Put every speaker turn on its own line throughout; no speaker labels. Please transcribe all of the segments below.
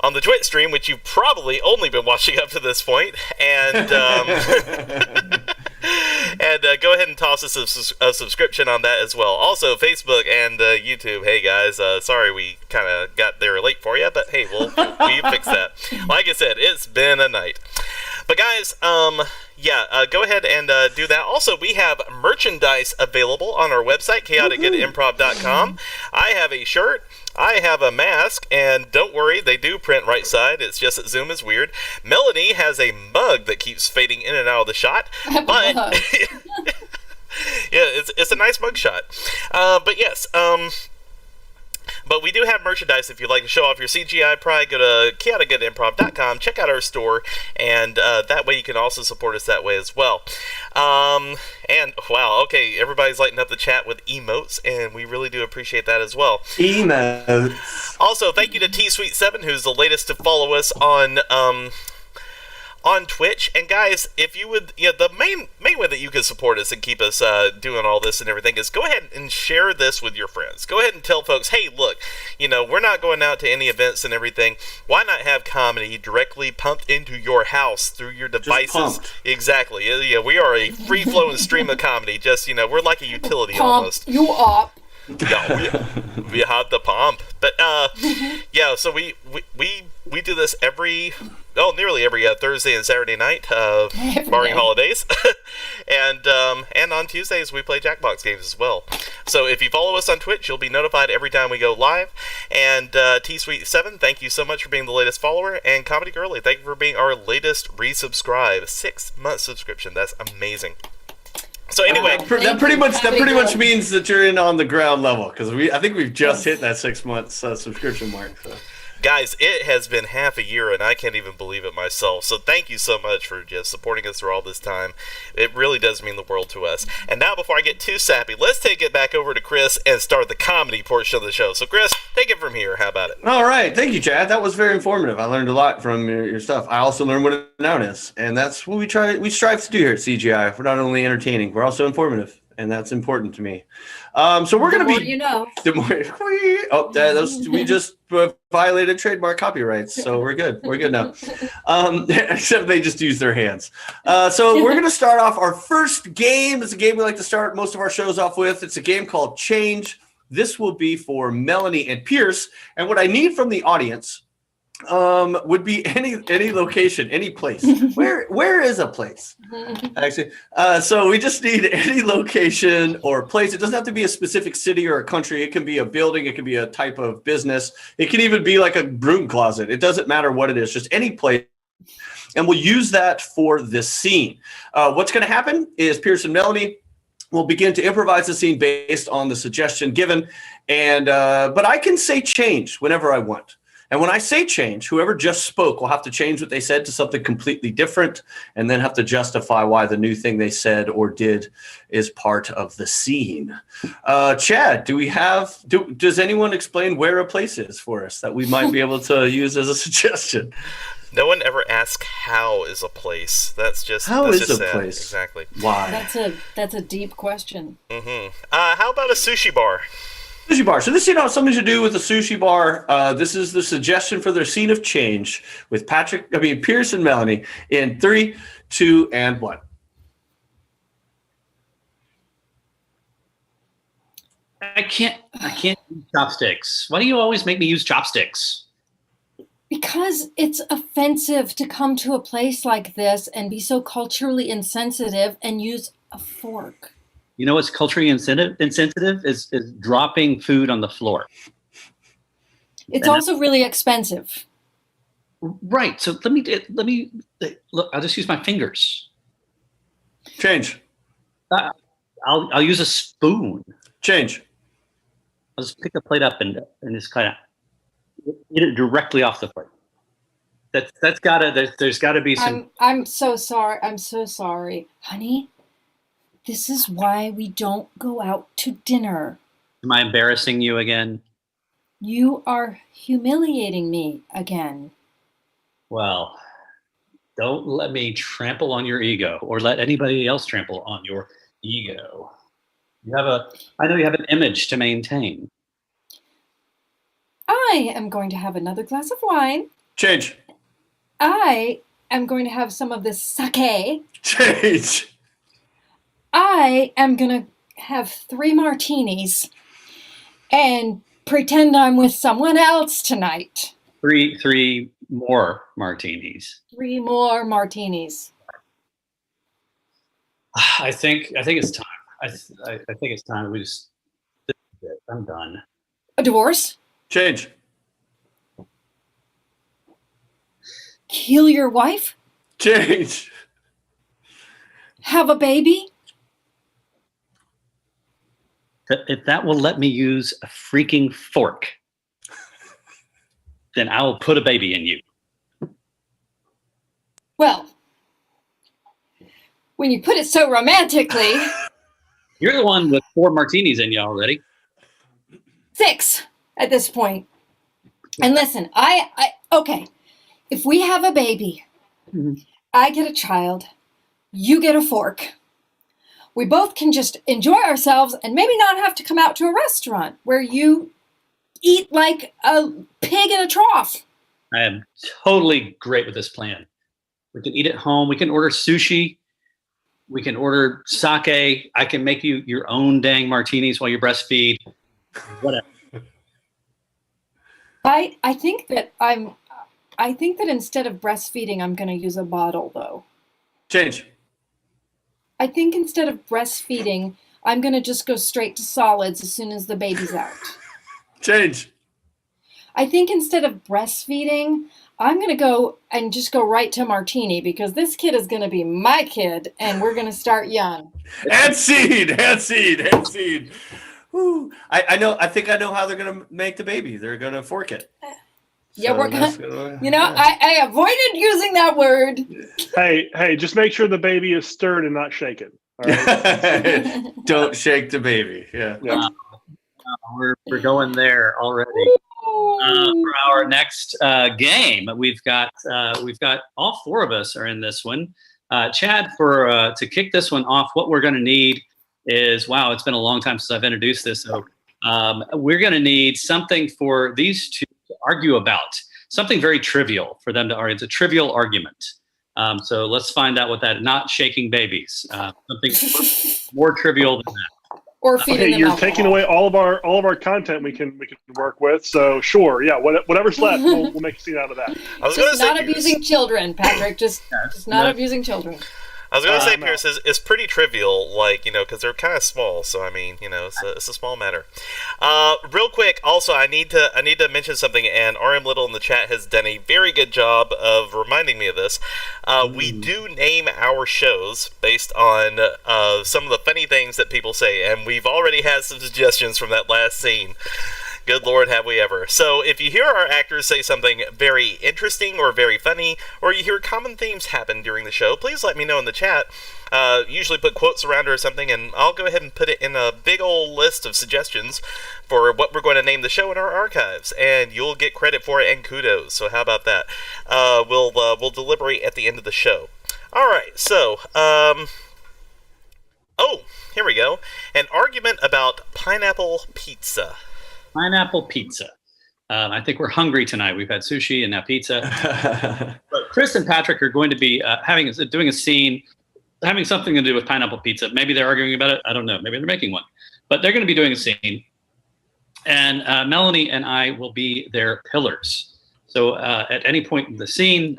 on the Twitch stream, which you've probably only been watching up to this point, and and go ahead and toss us a subscription on that as well. Also, Facebook and YouTube. Hey guys, sorry we kind of got there late for you, but hey, we fix that. Like I said, it's been a night. But guys, go ahead and do that. Also, we have merchandise available on our website, chaoticgoodimprov.com. I have a shirt. I have a mask, and don't worry, they do print right side. It's just that Zoom is weird. Melanie has a mug that keeps fading in and out of the shot, but yeah, it's a nice mug shot. But yes, but we do have merchandise. If you'd like to show off your CGI pride, go to chaoticgoodimprov.com, check out our store, and that way you can also support us that way as well. And wow, okay, everybody's lighting up the chat with emotes, and we really do appreciate that as well.
Emotes.
Also, thank you to T-Sweet7, who's the latest to follow us on Twitch. And guys, if you would, the main way that you can support us and keep us doing all this and everything is go ahead and share this with your friends. Go ahead and tell folks, hey, look, we're not going out to any events and everything. Why not have comedy directly pumped into your house through your devices? Exactly. Yeah, we are a free-flowing stream of comedy. Just, we're like a utility almost.
You up.
Yeah, we have the pump. But yeah, so we do this nearly every Thursday and Saturday night, barring holidays, and on Tuesdays we play Jackbox games as well. So if you follow us on Twitch, you'll be notified every time we go live. And T-Sweet7, thank you so much for being the latest follower, and Comedy Girly, thank you for being our latest resubscribe, 6-month subscription. That's amazing. So anyway,
that pretty much means that you're in on the ground level, because I think we've just hit that 6 months subscription mark. So.
Guys, it has been half a year, and I can't even believe it myself. So thank you so much for just supporting us through all this time. It really does mean the world to us. And now, before I get too sappy, let's take it back over to Chris and start the comedy portion of the show. So Chris, take it from here. How about it?
All right. Thank you, Chad. That was very informative. I learned a lot from your stuff. I also learned what a noun is, and that's what we strive to do here at CGI. We're not only entertaining, we're also informative. And that's important to me. So we're going to be. The more we just violated trademark copyrights, so we're good. We're good now. Except they just use their hands. So we're going to start off our first game. It's a game we like to start most of our shows off with. It's a game called Change. This will be for Melanie and Pierce. And what I need from the audience would be any location, any place. Where is a place? Actually, so we just need any location or place. It doesn't have to be a specific city or a country. It can be a building. It can be a type of business. It can even be like a broom closet. It doesn't matter what it is. Just any place. And we'll use that for this scene. What's going to happen is Pierce and Melanie will begin to improvise the scene based on the suggestion given. And but I can say change whenever I want. And when I say change, whoever just spoke will have to change what they said to something completely different and then have to justify why the new thing they said or did is part of the scene. Chad, does anyone explain where a place is for us that we might be able to use as a suggestion?
No one ever asks how is a place. That's just
a place?
Exactly.
Why?
That's a deep question.
Mm-hmm. How about a sushi bar?
Sushi bar. So this has something to do with a sushi bar. This is the suggestion for their scene of change with Pierce and Melanie in 3, 2, and 1.
I can't use chopsticks. Why do you always make me use chopsticks?
Because it's offensive to come to a place like this and be so culturally insensitive and use a fork.
You know what's culturally insensitive is dropping food on the floor.
It's also really expensive.
Right. So let me look. I'll just use my fingers.
Change.
I'll use a spoon.
Change.
I'll just pick the plate up and just kind of eat it directly off the plate. There's gotta be some.
I'm so sorry. I'm so sorry, honey. This is why we don't go out to dinner.
Am I embarrassing you again?
You are humiliating me again.
Well, don't let me trample on your ego or let anybody else trample on your ego. I know you have an image to maintain.
I am going to have another glass of wine.
Change.
I am going to have some of this sake.
Change.
I am going to have 3 martinis and pretend I'm with someone else tonight.
3 more martinis.
3 more martinis.
I think it's time. I think it's time. I'm done.
A divorce?
Change.
Kill your wife?
Change.
Have a baby?
If that will let me use a freaking fork, then I will put a baby in you.
Well, when you put it so romantically.
You're the one with 4 martinis in you already.
6 at this point. And listen, okay. If we have a baby, I get a child, you get a fork. We both can just enjoy ourselves and maybe not have to come out to a restaurant where you eat like a pig in a trough.
I am totally great with this plan. We can eat at home. We can order sushi. We can order sake. I can make you your own dang martinis while you breastfeed. Whatever.
I think that instead of breastfeeding, I'm going to use a bottle, though.
Change.
I think instead of breastfeeding, I'm going to just go straight to solids as soon as the baby's out.
Change.
I think instead of breastfeeding, I'm going to go right to martini because this kid is going to be my kid and we're going to start young.
And seed. Whew. I think I know how they're going to make the baby. They're going to fork it.
Yeah, we're gonna. I avoided using that word.
Hey, just make sure the baby is stirred and not shaken. All right?
Don't shake the baby. Yeah.
We're going there already. For our next game, we've got all 4 of us are in this one. Chad, to kick this one off, what we're going to need is it's been a long time since I've introduced this. So we're going to need something for these two to argue about, something very trivial for them to argue. It's a trivial argument. So let's find out what that. Not shaking babies. Something more trivial than that.
Or feeding them
you're
alcohol.
taking away all of our content we can work with. So sure, yeah, whatever's left, we'll make a scene out of that.
I was going to say
not abusing children, Patrick. Just not abusing children.
I was going to say, Pierce, is pretty trivial, because they're kind of small. So I mean, it's a small matter. Real quick, also, I need to mention something, and RM Little in the chat has done a very good job of reminding me of this. We do name our shows based on some of the funny things that people say, and we've already had some suggestions from that last scene. Good Lord, have we ever. So if you hear our actors say something very interesting or very funny, or you hear common themes happen during the show, please let me know in the chat. Usually put quotes around it or something, and I'll go ahead and put it in a big old list of suggestions for what we're going to name the show in our archives, and you'll get credit for it and kudos. So how about that? We'll deliberate at the end of the show. All right, so here we go. An argument about pineapple pizza.
Pineapple pizza. I think we're hungry tonight. We've had sushi and now pizza. But Chris and Patrick are going to be doing a scene, having something to do with pineapple pizza. Maybe they're arguing about it. I don't know. Maybe they're making one. But they're going to be doing a scene. And Melanie and I will be their pillars. So at any point in the scene,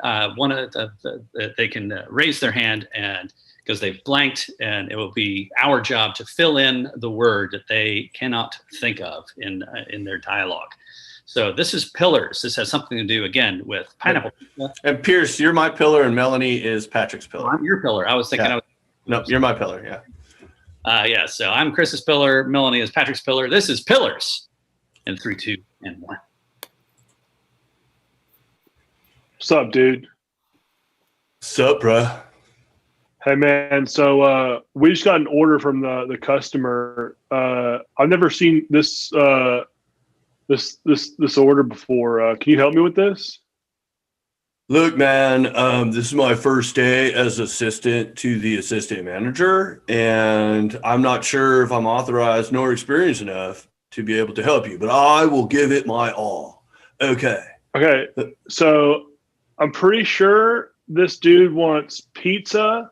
they can raise their hand and because they've blanked, and it will be our job to fill in the word that they cannot think of in their dialogue. So this is pillars. This has something to do, again, with pineapple.
And Pierce, you're my pillar, and Melanie is Patrick's pillar.
I'm your pillar. I was thinking.
Yeah. No, you're my pillar, yeah.
So I'm Chris's pillar. Melanie is Patrick's pillar. This is Pillars. In 3, 2, and 1.
What's up, dude?
Sup, bruh?
Hey man, so we just got an order from the customer. I've never seen this order before. Can you help me with this?
Look, man, this is my first day as assistant to the assistant manager, and I'm not sure if I'm authorized nor experienced enough to be able to help you, but I will give it my all. Okay.
Okay, so I'm pretty sure this dude wants pizza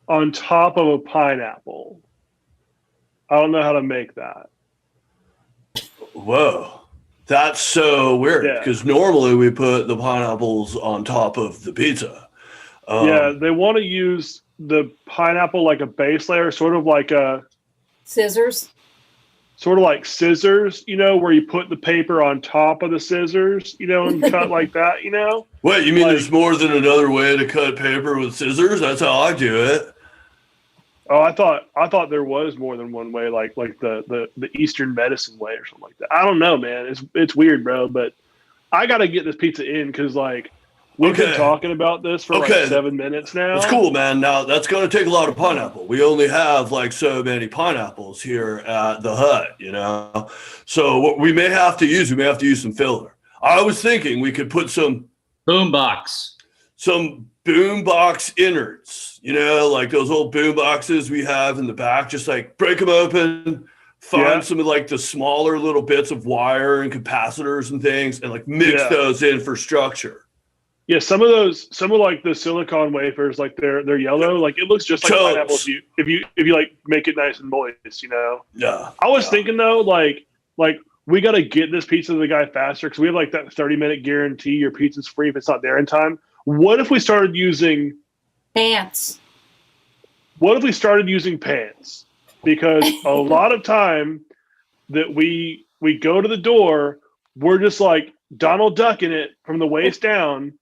on top of a pineapple. I don't know how to make that.
Whoa. That's so weird
Yeah.
because normally we put the pineapples on top of the pizza.
Yeah, they want to use the pineapple like a base layer, sort of like
Scissors.
Scissors, where you put the paper on top of the scissors, and cut like that,
Wait, you mean
like-
there's more than another way to cut paper with scissors? That's how I do it.
Oh, I thought there was more than one way, like the Eastern medicine way or something like that. I don't know, man. It's weird, bro. But I got to get this pizza in because we've been talking about this for 7 minutes now.
It's cool, man. Now that's going to take a lot of pineapple. We only have so many pineapples here at the hut, So what we may have to use some filler. I was thinking we could put some
boombox
innards, like those old boom boxes we have in the back. Just break them open, find some of the smaller little bits of wire and capacitors and things, and mix those in for structure.
Yeah, some of the silicone wafers, they're yellow. It looks just like pineapple if you make it nice and moist,
Yeah.
I was thinking though, we got to get this pizza to the guy faster because we have that 30-minute guarantee. Your pizza's free if it's not there in time. What if we started using
pants?
What if we started using pants? Because a lot of time that we go to the door, we're just Donald Ducking it from the waist down.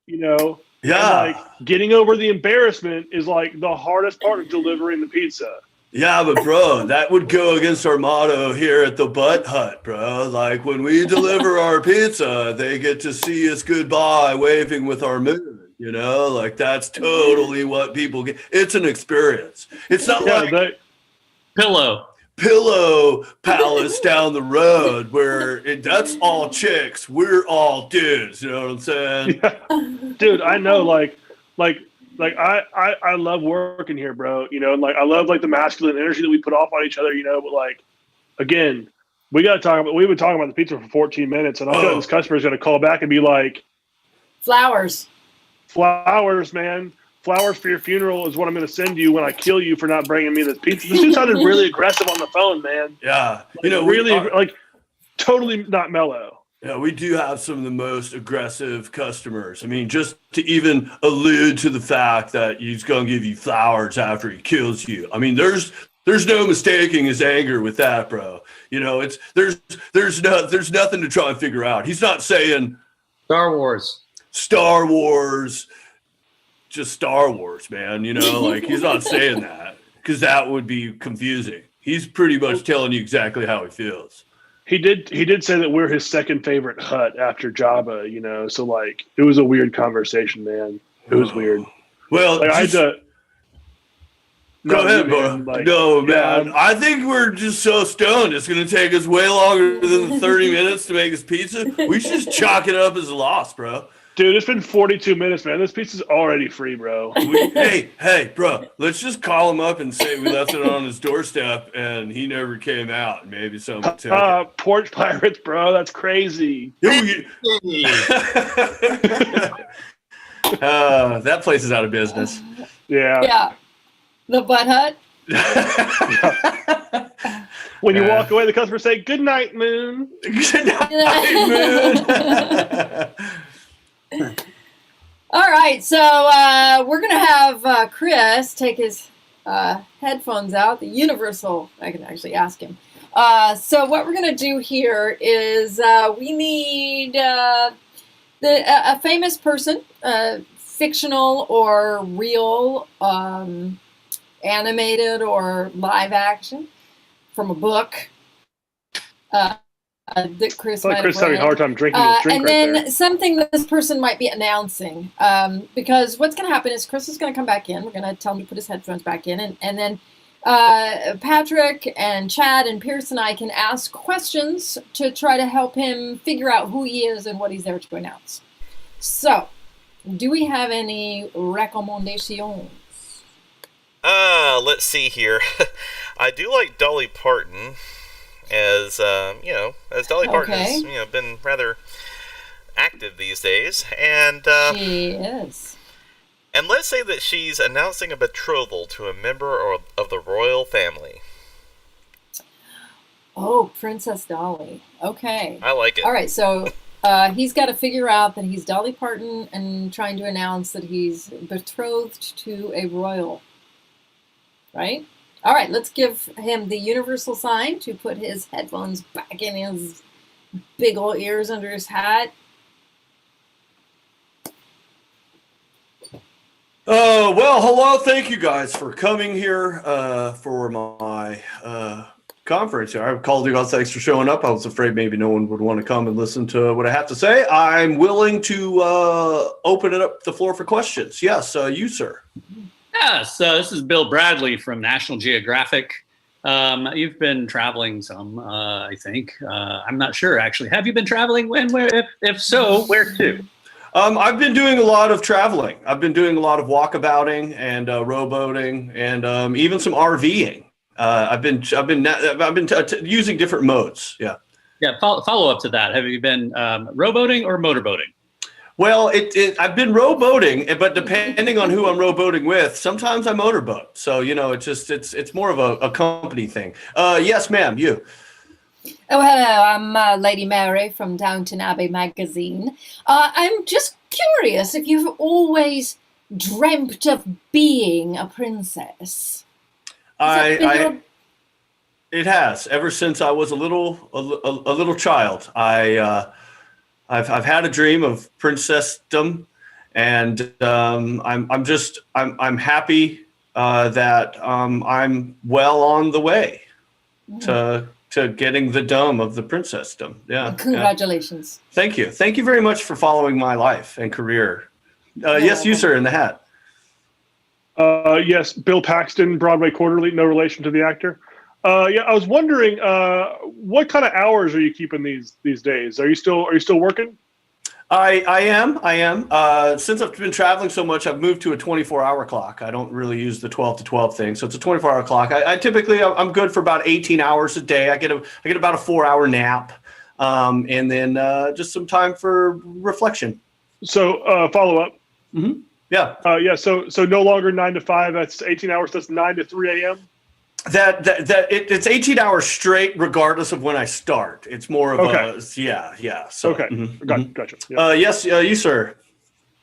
Yeah.
And, getting over the embarrassment is the hardest part of delivering the pizza.
Yeah, but bro, that would go against our motto here at the Butt Hut, bro. When we deliver our pizza, they get to see us goodbye waving with our moon. That's totally what people get. It's an experience. It's not Pillow Palace down the road where that's all chicks. We're all dudes. You know what I'm saying?
Yeah. Dude, I know. I love working here, bro. I love the masculine energy that we put off on each other. But again, we got to talk about. We've been talking about the pizza for 14 minutes, and I feel like this customer is going to call back and be like,
Flowers, man.
Flowers for your funeral is what I'm going to send you when I kill you for not bringing me this pizza. This dude sounded really aggressive on the phone, man.
Yeah.
Totally not mellow.
Yeah, we do have some of the most aggressive customers. I mean, just to even allude to the fact that he's going to give you flowers after he kills you. I mean, there's no mistaking his anger with that, bro. There's nothing to try and figure out. He's not saying
Star Wars,
just Star Wars, man. He's not saying that because that would be confusing. He's pretty much telling you exactly how he feels.
He did say that we're his second favorite hut after Jabba, so it was a weird conversation, man. It was weird.
Well,
I had to
go ahead, bro. No, man. I think we're just so stoned. It's going to take us way longer than 30 minutes to make this pizza. We should just chalk it up as a loss, bro.
Dude, it's been 42 minutes, man. This pizza's already free, bro.
Hey, bro. Let's just call him up and say we left it on his doorstep and he never came out. Maybe someone took it.
Porch pirates, bro. That's crazy.
That place is out of business.
Yeah.
Yeah. The Butt Hut.
When you walk away, the customer say, "Good night, Moon."
Good night, Moon.
All right, so we're going to have Chris take his headphones out, the universal. I can actually ask him. So what we're going to do here is we need a famous person, fictional or real, animated or live action, from a book. That Chris might
Chris
have
having a hard time drinking his drink
and
right
then
there.
something that this person might be announcing, because what's going to happen is Chris is going to come back in. We're going to tell him to put his headphones back in, and then Patrick and Chad and Pierce and I can ask questions to try to help him figure out who he is and what he's there to announce. So, do we have any recommendations?
Let's see here. I do like Dolly Parton. As Dolly Parton has, been rather active these days, and
She is.
and let's say that she's announcing a betrothal to a member of the royal family.
Oh, Princess Dolly. Okay.
I like it.
All right, so he's got to figure out that he's Dolly Parton and trying to announce that he's betrothed to a royal. Right? All right, let's give him the universal sign to put his headphones back in his big old ears under his hat.
Well, hello. Thank you guys for coming here for my conference. I called you guys. Thanks for showing up. I was afraid maybe no one would want to come and listen to what I have to say. I'm willing to open it up the floor for questions. Yes, you, sir.
Yes, this is Bill Bradley from National Geographic. You've been traveling some, I think. I'm not sure, actually. Have you been traveling? When? Where? If so, where to?
I've been doing a lot of traveling. I've been doing a lot of walkabouting and rowboating and even some RVing. I've been using different modes. Yeah.
Yeah. Follow up to that. Have you been rowboating or motorboating?
Well, I've been rowboating, but depending on who I'm rowboating with, sometimes I motorboat. So it's more of a company thing. Yes, ma'am. You.
Oh, hello, I'm Lady Mary from Downton Abbey magazine. I'm just curious if you've always dreamt of being a princess.
It has ever since I was a little child. I've had a dream of princessdom, and I'm happy that I'm well on the way to getting the dome of the princessdom. Yeah.
Congratulations.
Yeah. Thank you very much for following my life and career. Yes, you, sir, in the hat.
Yes, Bill Paxton, Broadway Quarterly, no relation to the actor. Yeah, I was wondering, what kind of hours are you keeping these days? Are you still working?
I am. Since I've been traveling so much, I've moved to a 24-hour clock. I don't really use the 12 to 12 thing, so it's a 24-hour clock. I typically I'm good for about 18 hours a day. I get about a 4-hour nap, and then just some time for reflection.
So follow up.
Mm-hmm. Yeah.
Yeah. So no longer 9 to 5. That's 18 hours. That's 9 to 3 a.m.
It's 18 hours straight, regardless of when I start. It's more of yeah. So,
okay, gotcha.
Yeah. Yes, you, sir.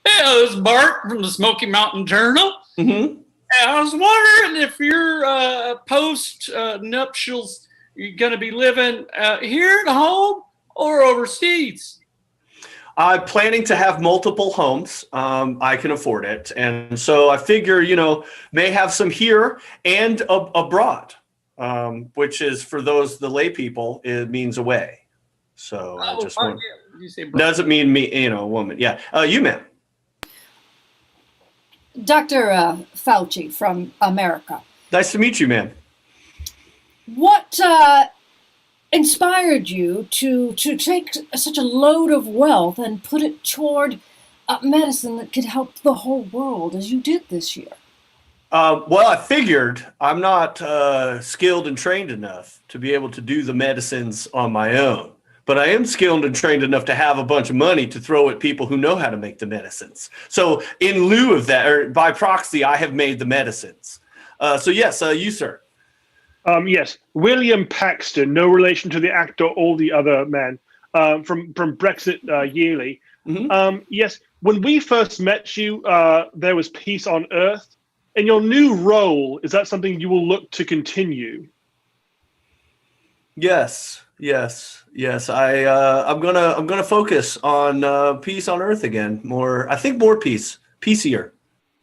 Hey, this is Bart from the Smoky Mountain Journal.
Mm-hmm.
I was wondering if your post nuptials, you're going to be living here at home or overseas.
I'm planning to have multiple homes. I can afford it. And so I figure, may have some here and abroad, which is for the lay people, it means away. So I just want, doesn't mean me, a woman. Yeah. You, ma'am.
Dr. Fauci from America.
Nice to meet you, ma'am.
What inspired you to take such a load of wealth and put it toward medicine that could help the whole world as you did this year?
Well, I figured I'm not skilled and trained enough to be able to do the medicines on my own, but I am skilled and trained enough to have a bunch of money to throw at people who know how to make the medicines. So in lieu of that, or by proxy, I have made the medicines. So yes, you, sir.
Yes, William Paxton, no relation to the actor or the other man, from Brexit Yearly.
Mm-hmm.
Yes, when we first met you, there was peace on Earth. In your new role, is that something you will look to continue?
Yes. I'm gonna focus on peace on Earth again. More peace, peacier.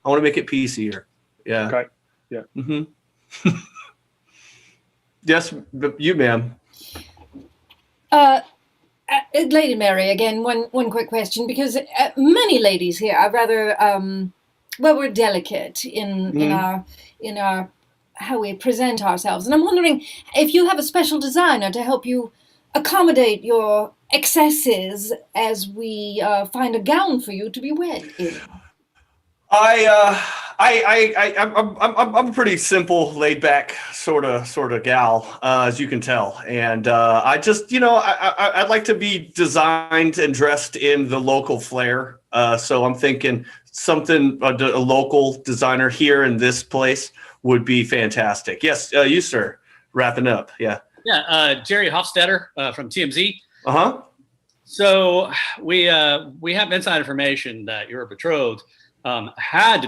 I want to make it peacier. Yeah.
Okay. Yeah.
Mm-hmm. Yes, you, ma'am.
Lady Mary, again, one quick question, because many ladies here are rather we're delicate in our how we present ourselves, and I'm wondering if you have a special designer to help you accommodate your excesses as we find a gown for you to be wed in.
I'm a pretty simple, laid back sort of gal, as you can tell, and I just I'd like to be designed and dressed in the local flair. So I'm thinking something a local designer here in this place would be fantastic. Yes, you sir, wrapping up. Yeah.
Yeah, Jerry Hofstetter from TMZ.
Uh-huh.
So we have inside information that your betrothed had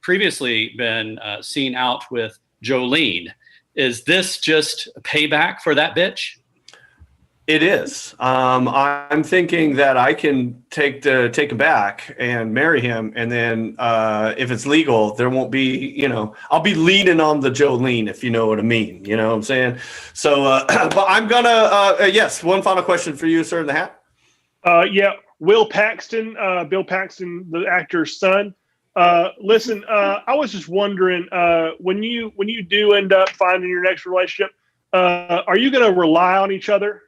previously been seen out with Jolene. Is this just payback for that bitch?
It is. I'm thinking that I can take him back and marry him, and then if it's legal, there won't be, I'll be leaning on the Jolene, if you know what I mean. You know what I'm saying? So, but I'm gonna yes. One final question for you, sir, in the hat.
Yeah, Bill Paxton, the actor's son. Listen, I was just wondering, when you do end up finding your next relationship, are you going to rely on each other?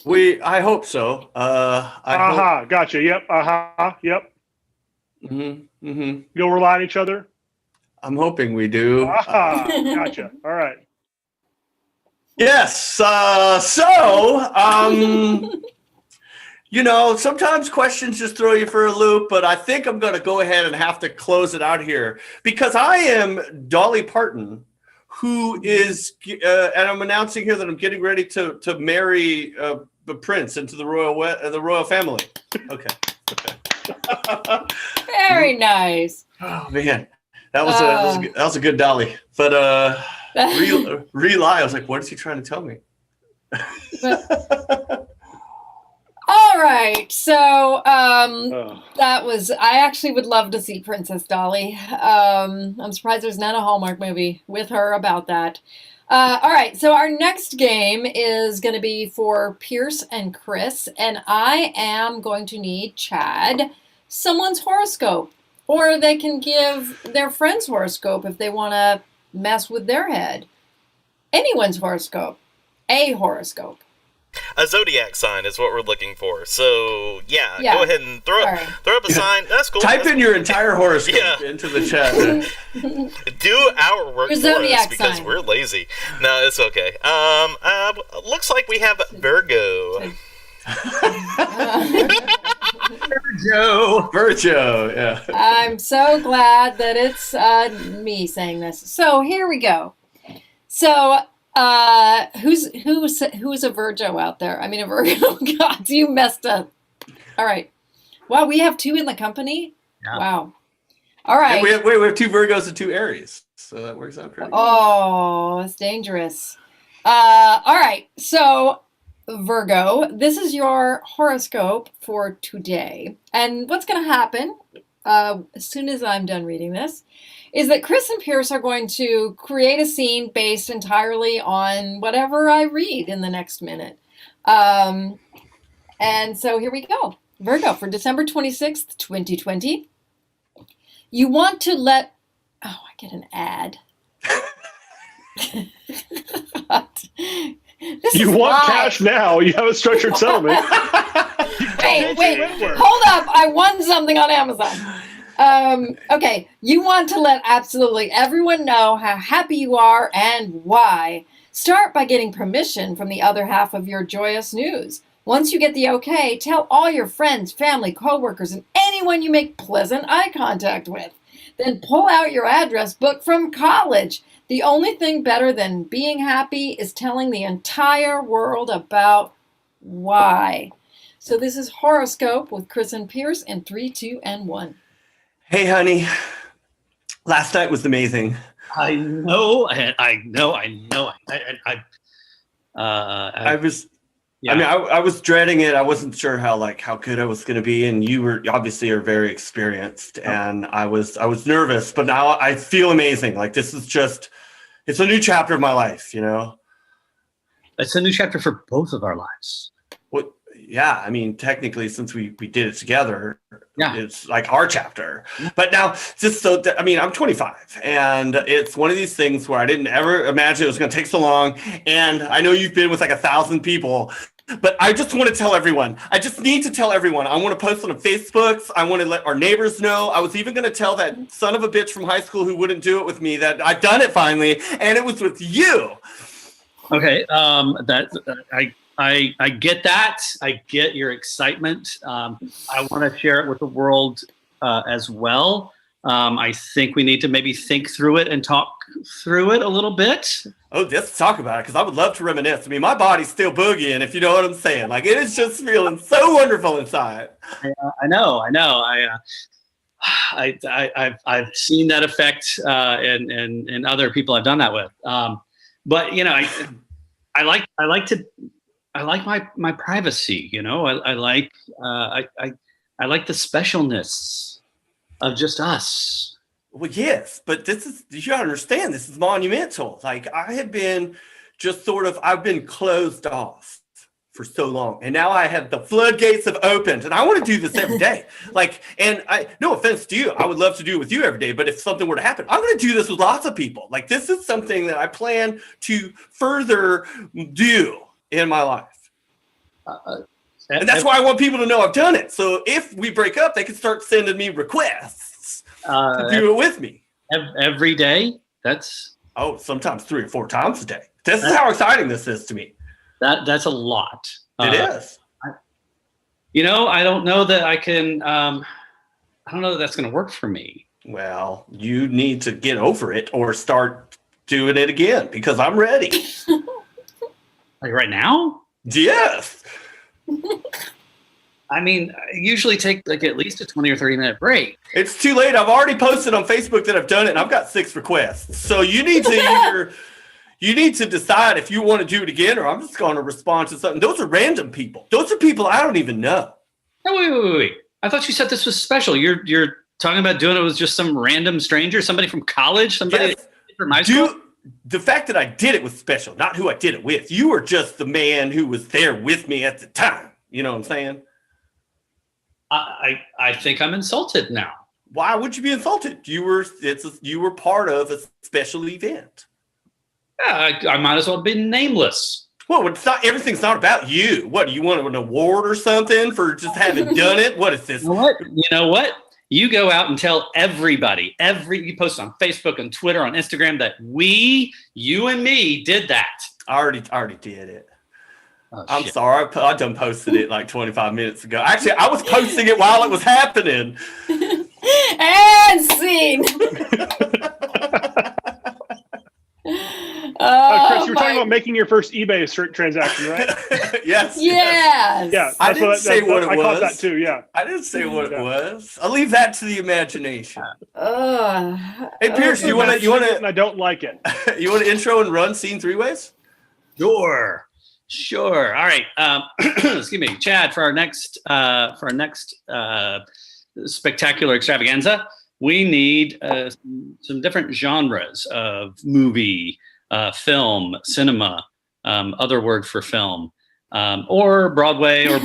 I hope so.
Gotcha. Yep. Yep. You'll rely on each other.
I'm hoping we do.
Gotcha. All right.
Yes. Sometimes questions just throw you for a loop, but I think I'm going to go ahead and have to close it out here because I am Dolly Parton, who is, and I'm announcing here that I'm getting ready to marry the prince into the royal family. Okay.
Very nice.
Oh man, that was a good Dolly, but I was like, what is he trying to tell me?
All right, so that was. I actually would love to see Princess Dolly. I'm surprised there's not a Hallmark movie with her about that. All right, so our next game is going to be for Pierce and Chris, and I am going to need Chad someone's horoscope, or they can give their friend's horoscope if they want to mess with their head. Anyone's horoscope, a horoscope.
A zodiac sign is what we're looking for. So yeah. Go ahead and throw up a sign. That's cool.
Type in your entire horoscope into the chat.
Do our work
Your
for us
zodiac
because
sign.
we're lazy. No, it's okay. Looks like we have Virgo.
Virgo, yeah.
I'm so glad that it's me saying this. So here we go. So who's a Virgo out there? I mean, a Virgo. God, you messed up. All right. Wow, we have two in the company.
Yeah.
Wow. All right.
And we have two Virgos and two Aries, so that works out pretty good.
Oh, it's dangerous. All right. So Virgo, this is your horoscope for today, and what's going to happen as soon as I'm done reading this is that Chris and Pierce are going to create a scene based entirely on whatever I read in the next minute. And so here we go. Virgo, for December 26th, 2020. You want to let... Oh, I get an ad.
You want cash now. You have a structured settlement.
Wait. Hold up. I won something on Amazon. Okay, you want to let absolutely everyone know how happy you are and why. Start by getting permission from the other half of your joyous news. Once you get the okay, tell all your friends, family, coworkers, and anyone you make pleasant eye contact with. Then pull out your address book from college. The only thing better than being happy is telling the entire world about why. So this is Horoscope with Chris and Pierce in 3, 2, and 1.
Hey, honey. Last night was amazing.
I know.
I mean, I was dreading it. I wasn't sure how good I was going to be, and you obviously are very experienced, and I was nervous, but now I feel amazing. Like this is it's a new chapter of my life, you know.
It's a new chapter for both of our lives.
Well, yeah. I mean, technically, since we did it together,
yeah,
it's like our chapter. But now, I'm 25, and it's one of these things where I didn't ever imagine it was going to take so long. And I know you've been with like 1,000 people, But I just want to tell everyone. I just need to tell everyone. I want to post on Facebooks. I want to let our neighbors know. I was even going to tell that son of a bitch from high school who wouldn't do it with me that I've done it finally, and it was with you.
Okay, I get that. I get your excitement. I want to share it with the world as well. I think we need to maybe think through it and talk through it a little bit.
Oh, let's talk about it, because I would love to reminisce. I mean, my body's still boogieing, if you know what I'm saying. Like, it is just feeling so wonderful inside.
I know. I've seen that effect in other people I've done that with. But you know, I like my privacy. You know, I like the specialness of just us.
Well, yes, but you gotta understand, this is monumental. Like, I have been I've been closed off for so long, and now I have the floodgates have opened, and I want to do this every day. Like, and no offense to you, I would love to do it with you every day, but if something were to happen, I'm going to do this with lots of people. Like, this is something that I plan to further do in my life. And that's why I want people to know I've done it. So if we break up, they can start sending me requests to do it with me.
Every day? That's...
Oh, sometimes 3 or 4 times a day. This is how exciting this is to me.
That's a lot.
It is.
You know, I don't know that I can... I don't know that that's going to work for me.
Well, you need to get over it or start doing it again, because I'm ready.
Like right now?
Yes.
I mean, I usually take like at least a 20 or 30-minute break.
It's too late. I've already posted on Facebook that I've done it, and I've got 6 requests. So you need to decide if you want to do it again, or I'm just going to respond to something. Those are random people. Those are people I don't even know.
No, wait. I thought you said this was special. You're talking about doing it with just some random stranger, somebody from college, somebody from high school?
The fact that I did it was special, not who I did it with. You were just the man who was there with me at the time. You know what I'm saying?
I think I'm insulted now.
Why would you be insulted? You were part of a special event.
Yeah, I might as well be nameless.
Well, it's not. Everything's not about you. What, do you want an award or something for just having done it? What is this?
You know what? You go out and tell everybody. You post on Facebook and Twitter, on Instagram that you and me did that.
I already did it.
Oh,
I'm
shit.
sorry. I done posted it like 25 minutes ago. Actually, I was posting it while it was happening.
And scene.
Chris, you were talking about making your first eBay transaction, right?
Yes.
Yes.
Yeah.
I didn't say what it was.
I caught that too, yeah.
I didn't say what it was. I'll leave that to the imagination. Hey, Pierce, you want to?
And I don't like it.
You want to intro and run scene 3 ways?
Sure. All right. Excuse me, Chad. For our next spectacular extravaganza, we need some different genres of movie, film, cinema, other word for film, or Broadway, or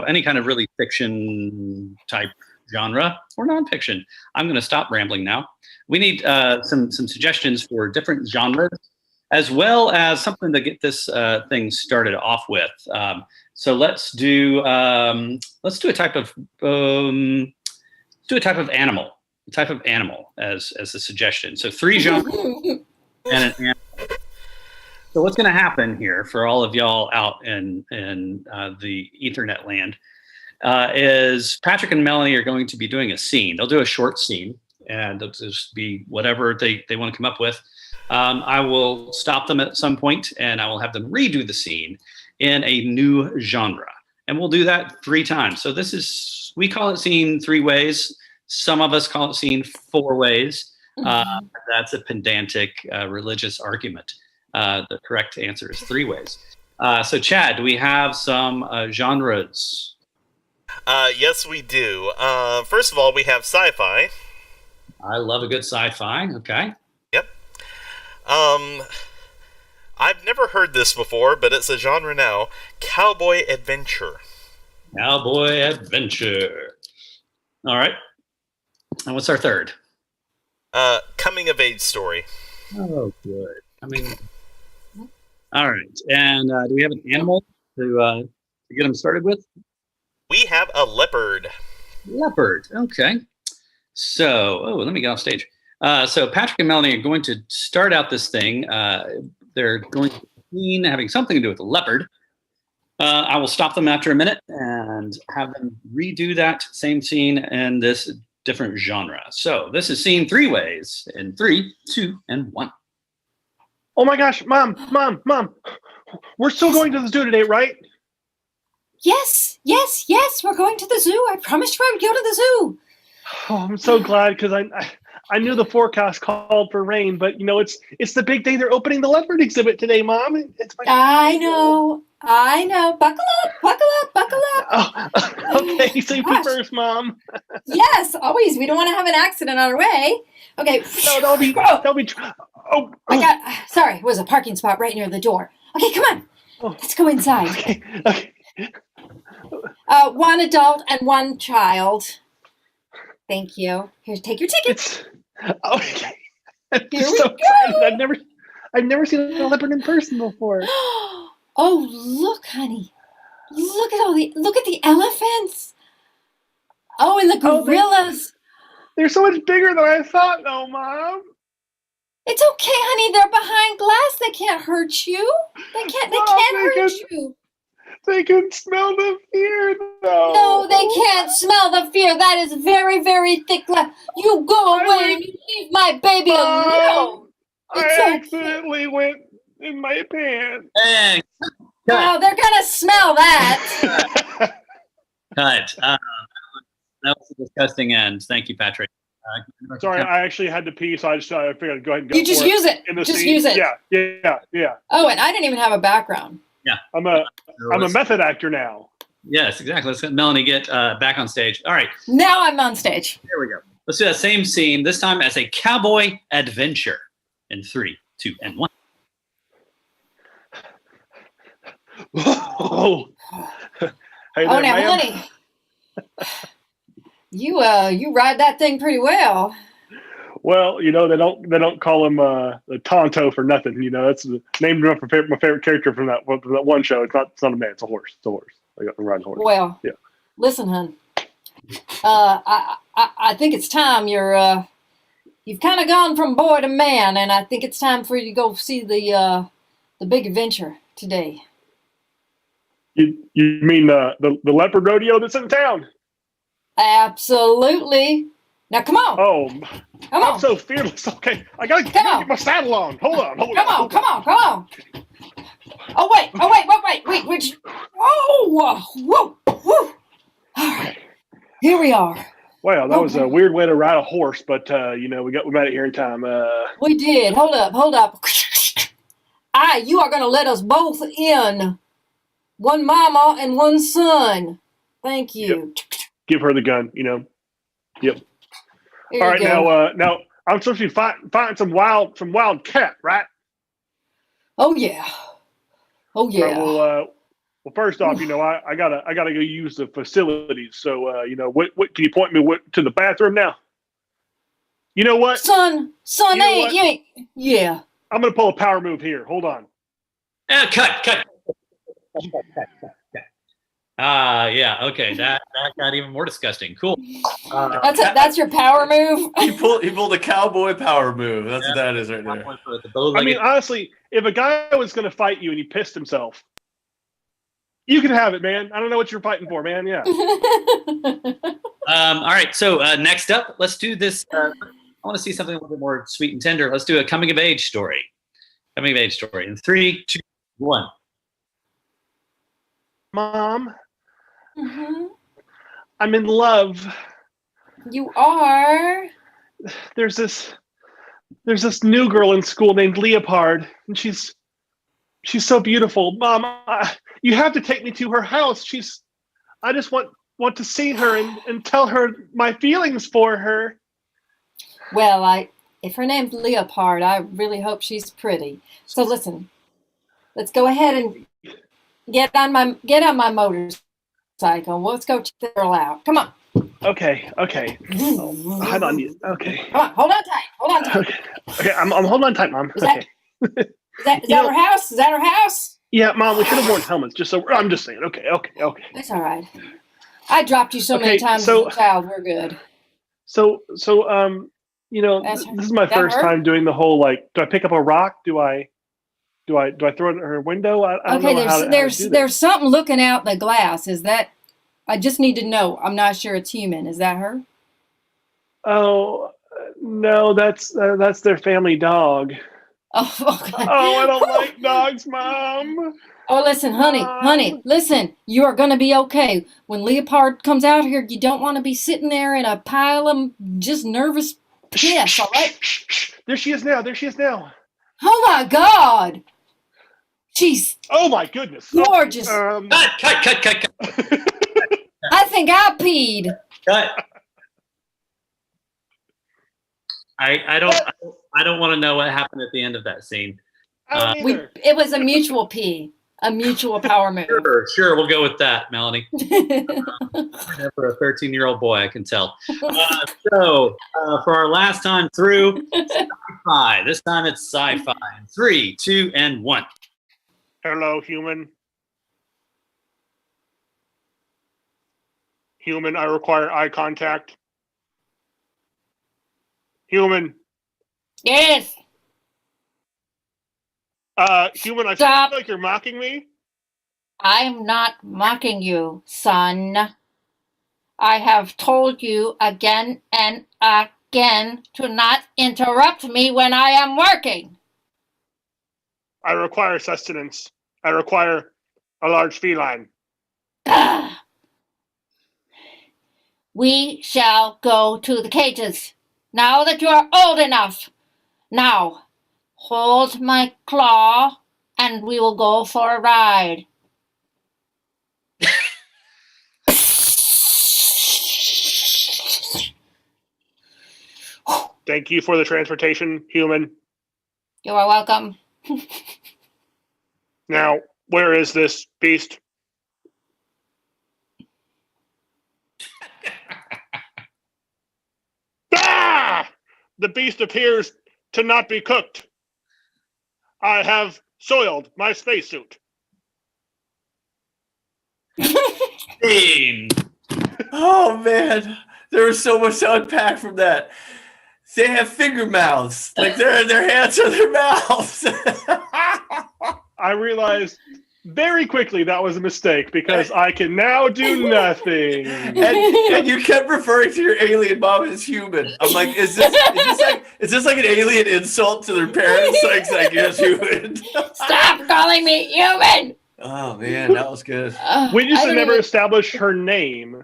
any kind of really fiction type genre or nonfiction. I'm going to stop rambling now. We need some suggestions for different genres, as well as something to get this thing started off with. So let's do a type of animal. Type of animal as a suggestion. So 3 genres and an animal. So what's going to happen here for all of y'all out in the Ethernet land is Patrick and Melanie are going to be doing a scene. They'll do a short scene, and it'll just be whatever they want to come up with. I will stop them at some point, and I will have them redo the scene in a new genre. And we'll do that 3 times. So we call it scene 3 ways. Some of us call it scene 4 ways. That's a pedantic religious argument. The correct answer is 3 ways. So Chad, do we have some genres?
Yes, we do. First of all, we have sci-fi.
I love a good sci-fi. Okay.
Yep. I've never heard this before, but it's a genre now. Cowboy adventure.
Cowboy adventure. All right. And what's our third?
Coming of age story.
Oh, good. I mean, all right. And do we have an animal to get them started with?
We have a leopard.
Leopard. Okay. So, let me get off stage. So Patrick and Melanie are going to start out this thing. They're going to be having something to do with the leopard. I will stop them after a minute and have them redo that same scene in this different genre. So this is scene 3 ways in 3, 2, and 1.
Oh my gosh, Mom. We're still going to the zoo today, right?
Yes. We're going to the zoo. I promised you I would go to the zoo.
Oh, I'm so glad because I knew the forecast called for rain, but it's the big day. They're opening the leopard exhibit today, Mom. It's my
I know. Buckle up.
Oh, okay, safety first, Mom.
Yes, always. We don't want to have an accident on our way. Okay.
No, that'll be. Oh,
Sorry, it was a parking spot right near the door. Okay, come on. Let's go inside.
Okay.
One adult and one child. Thank you. Here, take your tickets.
Okay.
Here
I'm
we
so
go.
excited. I've never seen a leopard in person before.
Oh, look, honey. Look at the elephants. Oh, and the gorillas.
They're so much bigger than I thought, though, Mom.
It's okay, honey. They're behind glass. They can't hurt you. They can't hurt you.
They can smell the fear, though.
No, they can't smell the fear. That is very, very thick glass. You go away and you leave my baby alone.
I accidentally went in my pants.
Hey,
Oh, they're gonna smell that.
cut. That was a disgusting end. Thank you, Patrick.
Sorry, I actually had to pee, so I figured I'd go ahead and go.
You just use it. Use it.
Yeah.
Oh, and I didn't even have a background.
Yeah.
I'm a method actor now.
Yes, exactly. Let's let Melanie get back on stage. All right.
Now I'm on stage.
Here we go. Let's do that same scene, this time as a cowboy adventure. In 3, 2, and 1.
Oh. Hey there,
Now,
ma'am.
honey, you ride that thing pretty well.
Well, they don't call him the Tonto for nothing. That's named after my favorite character from that one show. It's not a man. It's a horse. I got to ride a horse.
Well,
yeah.
Listen, hon. I think it's time you've kind of gone from boy to man, and I think it's time for you to go see the big adventure today.
You mean the leopard rodeo that's in town?
Absolutely. Now come on.
Oh,
Come on.
I'm so fearless. Okay, I gotta get my saddle on. Hold on.
Come on. Oh wait. Which? Oh, whoa. All right. Here we are.
Wow, that was a weird way to ride a horse, but we made it here in time.
We did. Hold up. You are gonna let us both in. One mama and one son. Thank you.
Yep. Give her the gun. Yep.
Here
All right,
you go.
now I'm supposed to be fighting some wild cat, right?
Oh yeah.
All right, well, first off, I gotta go use the facilities. So, what can you point me to the bathroom now? You know what,
son, you ain't. Yeah.
I'm gonna pull a power move here. Hold on.
Cut. Yeah. Okay. That got even more disgusting. Cool.
That's your power move.
He pulled a cowboy power move. That's what that is right there.
I mean, honestly, if a guy was going to fight you and he pissed himself, you can have it, man. I don't know what you're fighting for, man. Yeah.
All right. So next up, let's do this. I want to see something a little bit more sweet and tender. Let's do a coming of age story. In 3, 2, 1.
Mom,
Mm-hmm.
I'm in love.
You are.
There's this new girl in school named Leopard, and she's so beautiful. Mom, you have to take me to her house. I just want to see her and tell her my feelings for her.
Well, if her name's Leopard, I really hope she's pretty. So listen, let's go ahead and get on my motorcycle. Let's go check the girl out. Come on.
Okay. Oh, hold on. Okay.
Come on. Hold on tight.
Okay. I'm holding on tight, Mom.
Is that her house? Is that her house?
Yeah, Mom, we should have worn helmets. I'm just saying. Okay.
It's all right. I dropped you so many times as a child. We're good.
So, this is my first time doing the whole do I pick up a rock? Do I throw it at her window? I don't know how to do this.
There's something looking out the glass. Is that? I just need to know. I'm not sure it's human. Is that her?
Oh no, that's their family dog.
Oh, okay.
Oh, I don't like dogs, Mom.
Oh, listen, honey, listen. You are going to be okay. When Leopard comes out here, you don't want to be sitting there in a pile of just nervous piss, all right?
There she is now.
Oh, my God. She's
Oh, my goodness.
gorgeous.
Cut.
I think I peed.
Cut. I don't want to know what happened at the end of that scene.
It was a mutual pee. A mutual power move.
Sure, we'll go with that, Melanie. For a 13-year-old boy, I can tell. So, for our last time through, sci-fi. This time it's sci-fi. 3, 2, and 1.
Hello, human. Human, I require eye contact. Human.
Yes.
Human, I
Stop.
feel like you're mocking me.
I'm not mocking you, son. I have told you again and again to not interrupt me when I am working.
I require sustenance. I require a large feline.
We shall go to the cages now that you are old enough. Now, hold my claw and we will go for a ride.
Thank you for the transportation, human.
You are welcome.
Now, where is this beast? Ah! The beast appears to not be cooked. I have soiled my spacesuit.
Oh man, there was so much to unpack from that. They have finger mouths, like their hands are their mouths.
I realized very quickly that was a mistake because I can now do nothing.
And you kept referring to your alien mom as human. I'm like, is this like an alien insult to their parents? Like you're just human.
Stop calling me human.
Oh man, that was good.
We just never established her name,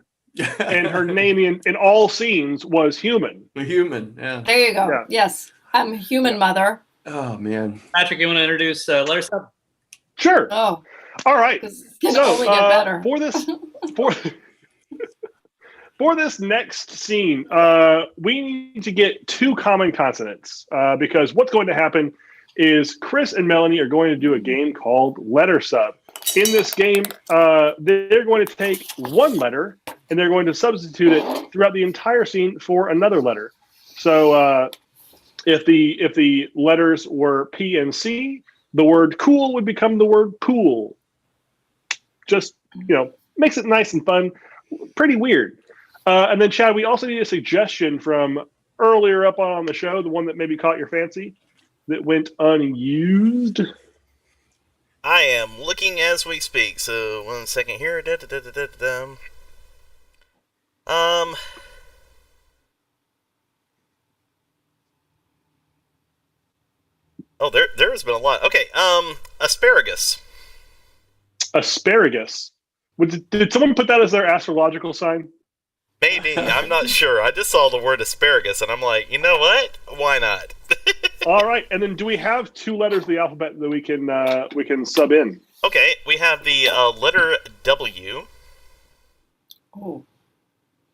and her name in all scenes was human.
Human, yeah.
There you go.
Yeah.
Yes, I'm a human mother.
Oh man,
Patrick, you want to introduce letter sub?
Sure.
Oh,
All right.
it's gonna only get better.
For this next scene, we need to get 2 common consonants because what's going to happen is Chris and Melanie are going to do a game called Letter Sub. In this game, they're going to take one letter and they're going to substitute it throughout the entire scene for another letter. So if the letters were P and C, the word cool would become the word pool. Just, makes it nice and fun. Pretty weird. And then, Chad, we also need a suggestion from earlier up on the show, the one that maybe caught your fancy, that went unused.
I am looking as we speak, so 1 second here. Oh, there has been a lot. Okay, asparagus.
Asparagus. Did someone put that as their astrological sign?
Maybe, I'm not sure. I just saw the word asparagus, and I'm like, you know what? Why not?
All right, and then do we have 2 letters of the alphabet that we can sub in?
Okay, we have the letter W.
Oh.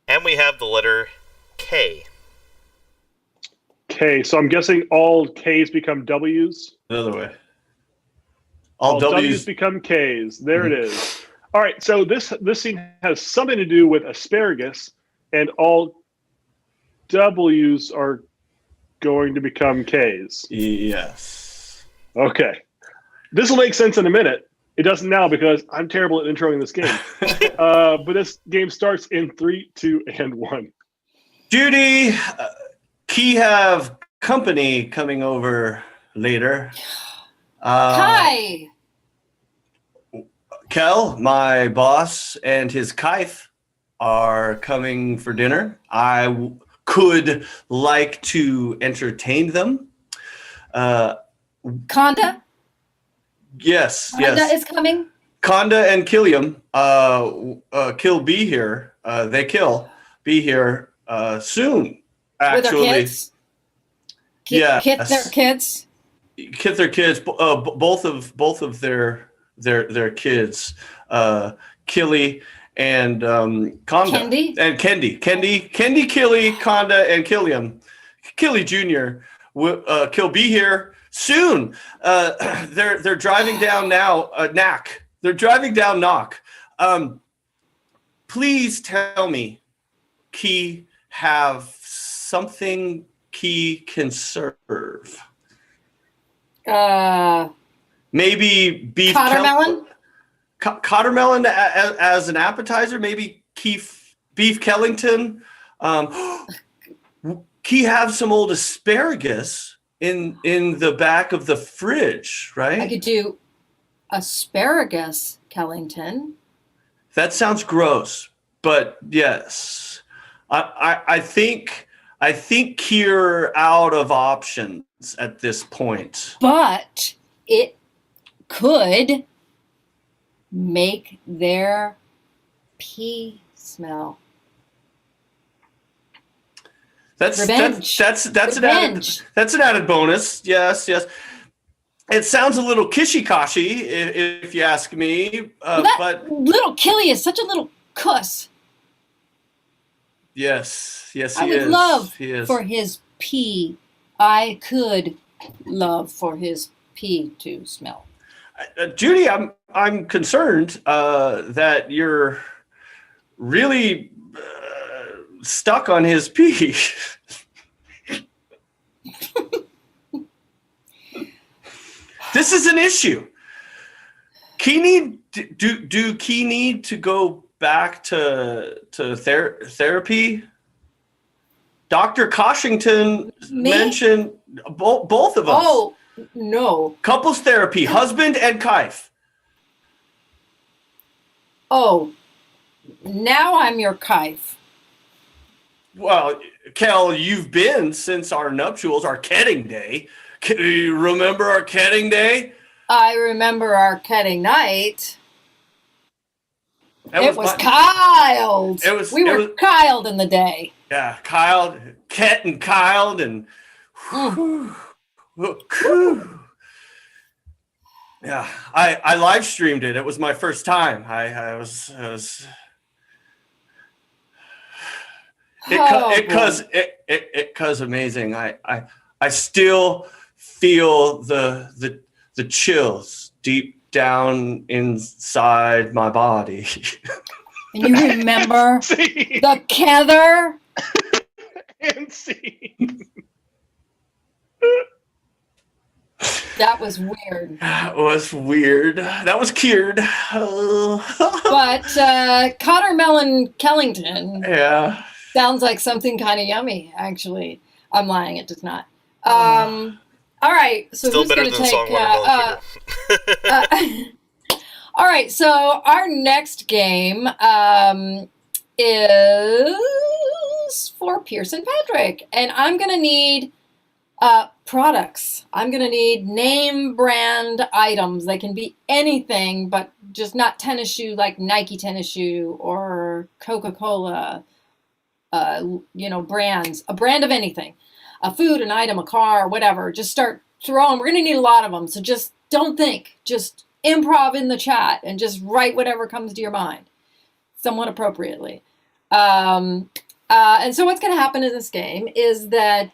And we have the letter K.
K, so I'm guessing all Ks become Ws?
another way.
All W's become Ks. There it is. All right, so this scene has something to do with asparagus, and all W's are going to become Ks.
Yes.
Okay. This will make sense in a minute. It doesn't now because I'm terrible at introing this game. But this game starts in 3, 2, and 1.
Judy, Key have company coming over later.
Hi.
Kel, my boss, and his Kaif are coming for dinner. I could like to entertain them.
Conda?
Yes,
Conda
yes.
is coming.
Conda and Killiam, Kill be here. They kill be here soon.
With their
Actually,
kids?
yes.
Kit their kids?
Kid their kids. Both of their kids. Killy and Conda
Kendi?
and Kendi, Killy, Conda, and Killiam. Killy Jr. Kill be here soon. They're driving down now. Knack. They're driving down Knock. Please tell me, Key have something Key can serve. Maybe beef
Cottermelon?
Cottermelon as an appetizer. Maybe beef Kellington. Key have some old asparagus in the back of the fridge, right?
I could do asparagus, Kellington.
That sounds gross, but yes, I think you're out of options at this point.
But it could make their pee smell.
That's
Revenge.
that's
Revenge.
an added bonus. Yes. It sounds a little kishy-kashi, if you ask me. But
little Killy is such a little cuss.
yes, he
I would
is.
love
He is.
for his pee. I could love for his pee to smell.
Judy, I'm concerned that you're really stuck on his pee. This is an issue. Do Key need to go back to therapy? Dr. Coshington mentioned both of us.
Oh, no.
Couples therapy, husband and Kaif.
Oh, now I'm your Kaif.
Well, Kel, you've been since our nuptials, our ketting day. You remember our ketting day?
I remember our ketting night.
That
It was
my-
Kyled. We were
it was-
Kyled in the day.
Yeah, Kyle, Ket and Kyle, and yeah, I live streamed it. It was my first time. I was it cuz amazing. I still feel the chills deep down inside my body.
And you remember
See
the Kether?
and see.
That was weird.
That was weird. That was cured.
But Cottermelon Kellington
Yeah.
sounds like something kind of yummy, actually. I'm lying, it does not. All right, so
Still
who's
better
going to
than
take...
song Watermelon Sugar.
All right, so our next game is for Pearson Patrick, and I'm going to need products. I'm going to need name brand items. They can be anything, but just not tennis shoe like Nike tennis shoe or Coca-Cola, brands. A brand of anything. A food, an item, a car, whatever. Just start throwing. We're going to need a lot of them, so just don't think. Just improv in the chat and just write whatever comes to your mind, somewhat appropriately. And so what's going to happen in this game is that,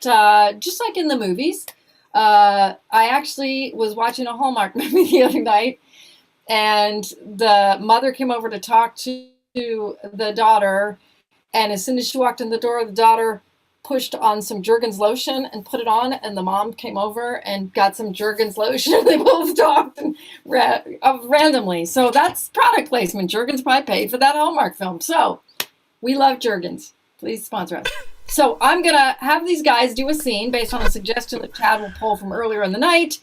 just like in the movies, I actually was watching a Hallmark movie the other night, and the mother came over to talk to the daughter, and as soon as she walked in the door, the daughter pushed on some Jergens lotion and put it on, and the mom came over and got some Jergens lotion. They both talked and randomly. So that's product placement. Jergens probably paid for that Hallmark film. So we love Jergens. Please sponsor us. So I'm going to have these guys do a scene based on a suggestion that Chad will pull from earlier in the night.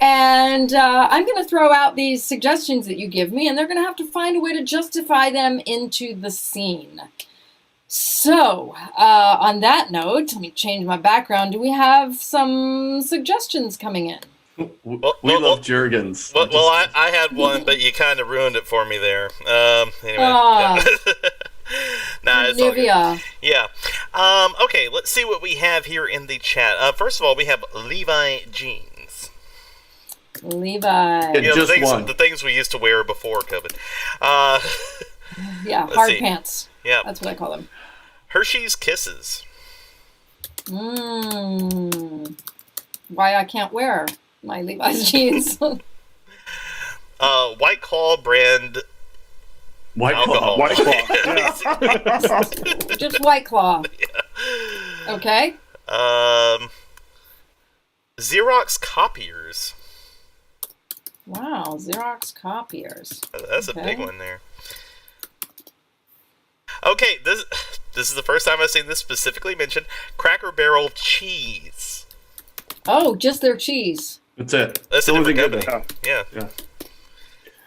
And I'm going to throw out these suggestions that you give me, and they're going to have to find a way to justify them into the scene. So, on that note, let me change my background. Do we have some suggestions coming in?
We love Jergens.
Well, I had one, but you kind of ruined it for me there. Anyway. Nah, it's all good.
Nivea.
Yeah. Okay, let's see what we have here in the chat. First of all, we have Levi jeans.
Levi.
Yeah, just
the things we used to wear before COVID.
Yeah, hard pants.
Yeah.
That's what I call them.
Hershey's Kisses.
Why I can't wear my Levi's jeans.
White Claw brand alcohol.
White Claw. Yeah.
Just White Claw.
Yeah.
Okay.
Xerox copiers.
Wow, Xerox copiers.
That's a big one there. Okay, this is the first time I've seen this specifically mentioned. Cracker Barrel cheese.
Oh, just their cheese.
That's it.
That's a different company.
Yeah.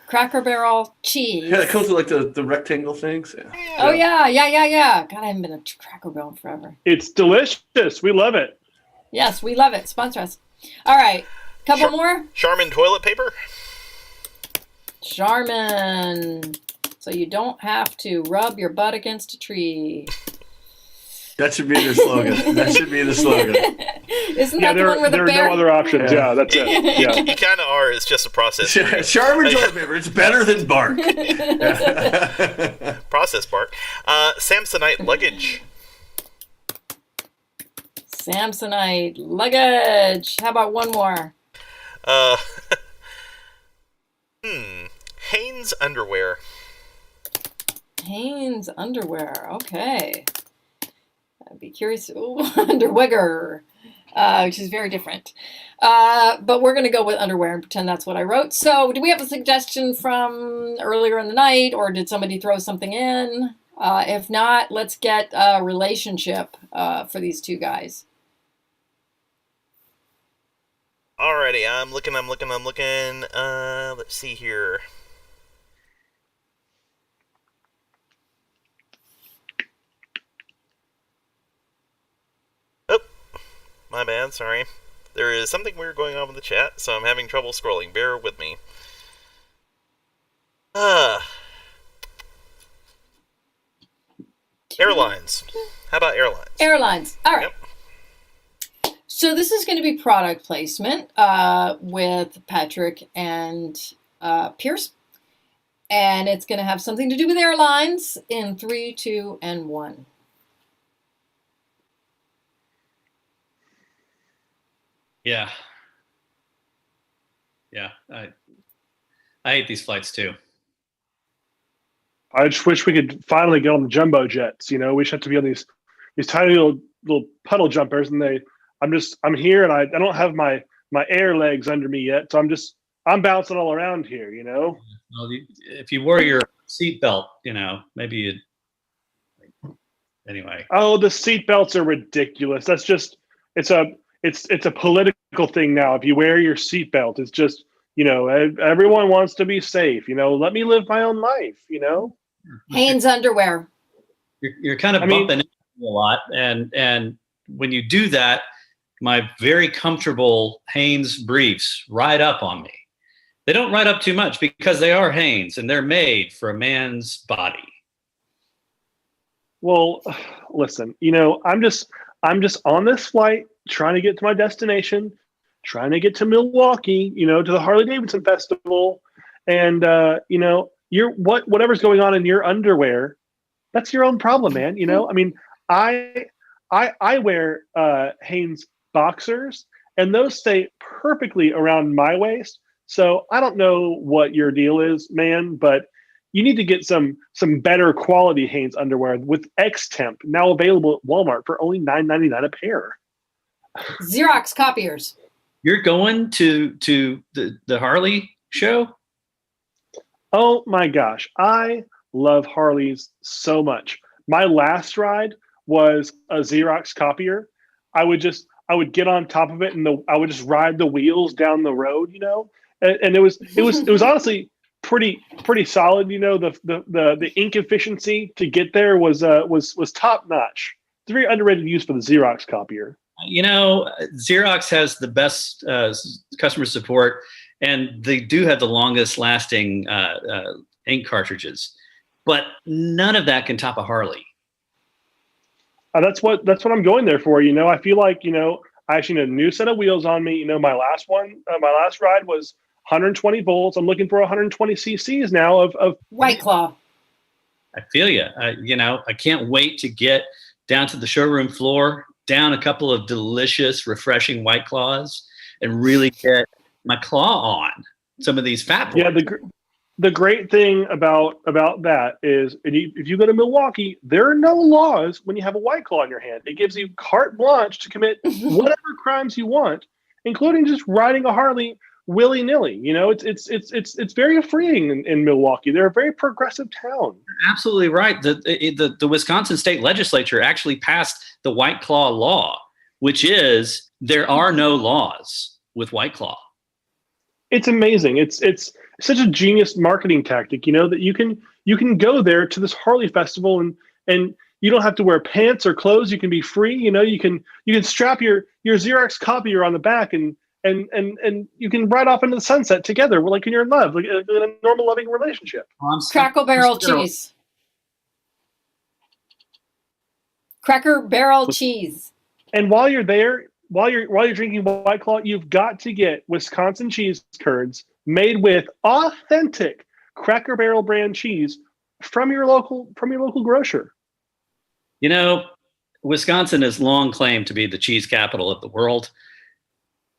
Cracker Barrel cheese.
Yeah, it comes with like the rectangle things. Yeah.
Oh yeah. God, I haven't been a Cracker Barrel in forever.
It's delicious. We love it.
Yes, we love it. Sponsor us. All right, couple more.
Charmin toilet paper.
Charmin. So you don't have to rub your butt against a tree.
That should be their slogan.
Isn't that the one where the
there
bear?
are no other options. Yeah, that's it. Yeah.
You kind of are. It's just a process.
Charmin toilet paper. It's better than bark.
Process bark. Samsonite luggage.
Samsonite luggage. How about one more?
Hanes underwear.
Hanes underwear. Okay. I'd be curious. Ooh, underwear, which is very different. But we're going to go with underwear and pretend that's what I wrote. So do we have a suggestion from earlier in the night, or did somebody throw something in? If not, let's get a relationship for these two guys.
Alrighty, I'm looking. Let's see here. Oh, my bad, sorry. There is something weird going on with the chat, so I'm having trouble scrolling. Bear with me. Airlines. How about airlines?
Airlines. All right.
Yep.
So this is going to be product placement with Patrick and Pierce. And it's going to have something to do with airlines in 3, 2, and 1.
Yeah. I hate these flights too.
I just wish we could finally get on the jumbo jets. You know, we should have to be on these tiny little puddle jumpers, and I'm here, and I don't have my air legs under me yet, so I'm bouncing all around here. You know.
Well, if you wore your seatbelt, maybe you'd. Anyway.
Oh, the seatbelts are ridiculous. That's just it's a political thing now. If you wear your seatbelt, it's just everyone wants to be safe. Let me live my own life.
Hanes underwear.
You're kind of bumping into a lot, and when you do that, my very comfortable Hanes briefs ride up on me. They don't ride up too much because they are Hanes and they're made for a man's body.
Well, listen, I'm just on this flight trying to get to my destination, trying to get to Milwaukee, to the Harley Davidson Festival, and whatever's going on in your underwear, that's your own problem, man. I mean, I wear Hanes boxers, and those stay perfectly around my waist. So I don't know what your deal is, man, but you need to get some better quality Hanes underwear with X Temp, now available at Walmart for only $9.99 a pair.
Xerox copiers.
You're going to the Harley show?
Oh my gosh, I love Harleys so much. My last ride was a Xerox copier. I would get on top of it and I would just ride the wheels down the road, and it was honestly pretty solid. The ink efficiency to get there was top notch. It's a very underrated use for the Xerox copier.
Xerox has the best customer support, and they do have the longest lasting ink cartridges, but none of that can top a Harley.
That's what I'm going there for. I feel like, I actually need a new set of wheels on me. My last ride was 120 volts. I'm looking for 120 cc's now of
White Claw.
I feel you. I can't wait to get down to the showroom floor, down a couple of delicious, refreshing White Claws, and really get my claw on some of these fat boys.
Yeah, the great thing about that is if you go to Milwaukee, there are no laws when you have a White Claw in your hand. It gives you carte blanche to commit whatever crimes you want, including just riding a Harley willy-nilly. It's very freeing in Milwaukee. They're a very progressive town.
You're absolutely right. The Wisconsin State Legislature actually passed the White Claw law, which is there are no laws with White Claw.
It's amazing. It's such a genius marketing tactic, that you can go there to this Harley festival and you don't have to wear pants or clothes. You can be free. You can strap your Xerox copier on the back and you can ride off into the sunset together. Like you're in love, like in a normal loving relationship.
Cracker Barrel cheese. Cracker Barrel cheese.
And while you're there, while you're drinking White Claw, you've got to get Wisconsin cheese curds made with authentic Cracker Barrel brand cheese from your local grocer.
Wisconsin has long claimed to be the cheese capital of the world,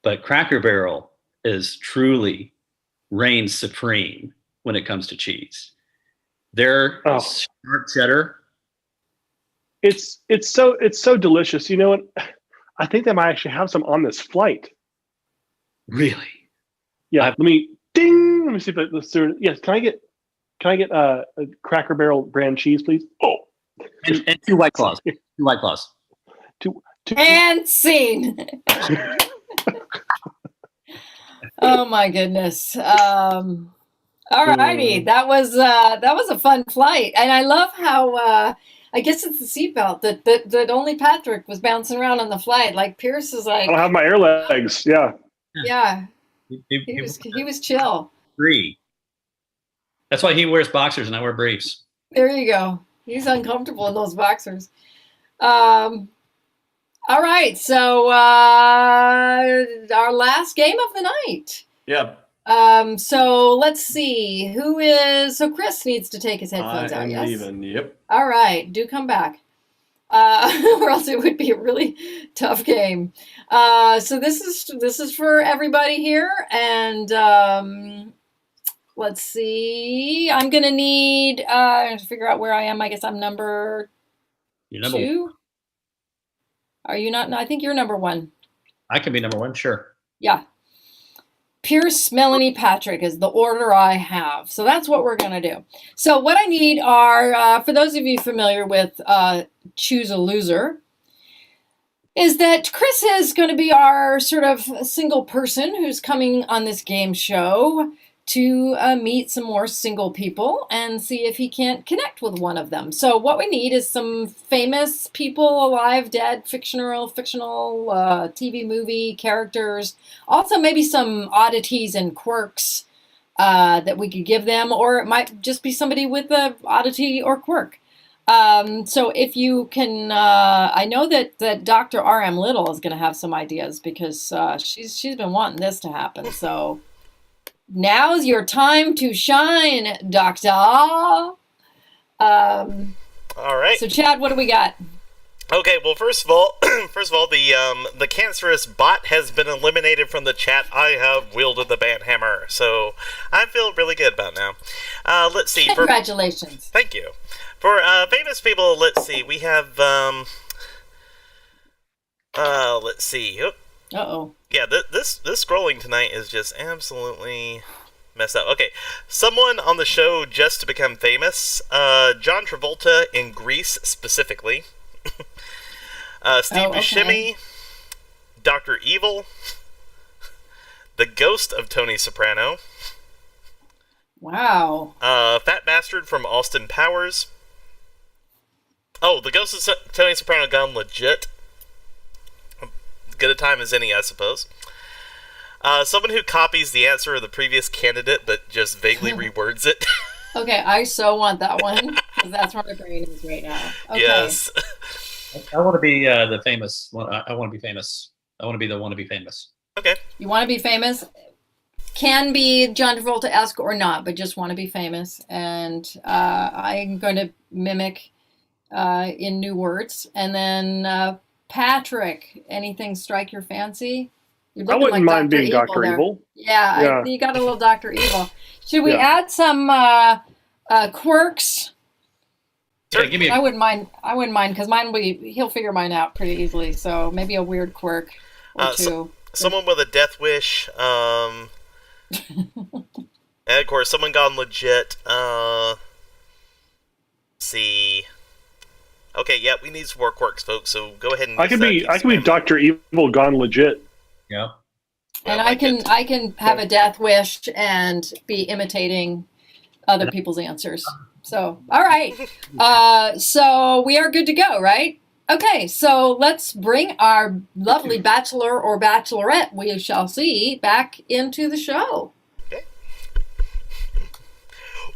but Cracker Barrel is truly reigns supreme when it comes to cheese. Their sharp cheddar.
It's so delicious. You know what? I think they might actually have some on this flight.
Really?
Yeah. Let me see if let's do it. Yes. Can I get a Cracker Barrel brand cheese, please? Oh,
and 2 White Claws. 2 White Claws.
Two.
And scene. Oh my goodness. All righty. That was a fun flight, and I love how. I guess it's the seatbelt that only Patrick was bouncing around on the flight. Like Pierce is like,
I don't have my air legs. Yeah.
Yeah. He was chill.
Free. That's why he wears boxers and I wear briefs.
There you go. He's uncomfortable in those boxers. All right. So our last game of the night.
Yep.
So let's see so Chris needs to take his headphones out. Yes.
Leaving. Yep.
All right. Do come back. Or else it would be a really tough game. So this is for everybody here. And, let's see, I'm going to need, to figure out where I am. I guess I'm number 2. Are you not? No, I think you're number 1.
I can be number 1. Sure.
Yeah. Pierce, Melanie, Patrick is the order I have. So that's what we're going to do. So what I need are, for those of you familiar with Choose a Loser, is that Chris is going to be our sort of single person who's coming on this game show to meet some more single people and see if he can't connect with one of them. So what we need is some famous people, alive, dead, fictional, TV, movie characters. Also maybe some oddities and quirks that we could give them, or it might just be somebody with a oddity or quirk. So if you can, I know that Dr. R.M. Little is going to have some ideas because she's been wanting this to happen. So now's your time to shine, Doctor. All
right.
So Chad, what do we got?
Okay, well, first of all, the cancerous bot has been eliminated from the chat. I have wielded the ban hammer, so I feel really good about now. Let's see.
Congratulations.
Thank you. For famous people, let's see. We have let's see.
Uh-oh.
Yeah, this scrolling tonight is just absolutely messed up. Okay, someone on the show just to become famous. John Travolta in Grease specifically. Steve Buscemi, Dr. Evil, the ghost of Tony Soprano.
Wow.
Fat Bastard from Austin Powers. Oh, the ghost of Tony Soprano gone legit. Good a time as any, I suppose. Someone who copies the answer of the previous candidate but just vaguely rewords it.
Okay, I so want that one because that's where my brain is right now. Okay.
Yes.
I want to be the famous one. I want to be famous. I want to be the one to be famous.
Okay.
You want to be famous? Can be John Travolta-esque or not, but just want to be famous. And I'm going to mimic in new words. And then Patrick, anything strike your fancy? You're
I wouldn't
like
mind being
Evil
Dr.
there.
Evil.
Yeah. You got a little Dr. Evil. Should we add some quirks?
Yeah, give me
I wouldn't mind because mine he'll figure mine out pretty easily. So maybe a weird quirk or two.
Someone with a death wish. And of course, someone gone legit. Let's see. Okay, yeah, we need some more quirks, folks. So go ahead and
I can be Dr. Evil gone legit.
Yeah.
And I can have a death wish and be imitating other people's answers. So, all right. So we are good to go, right? Okay, so let's bring our lovely bachelor or bachelorette, we shall see, back into the show.
Okay.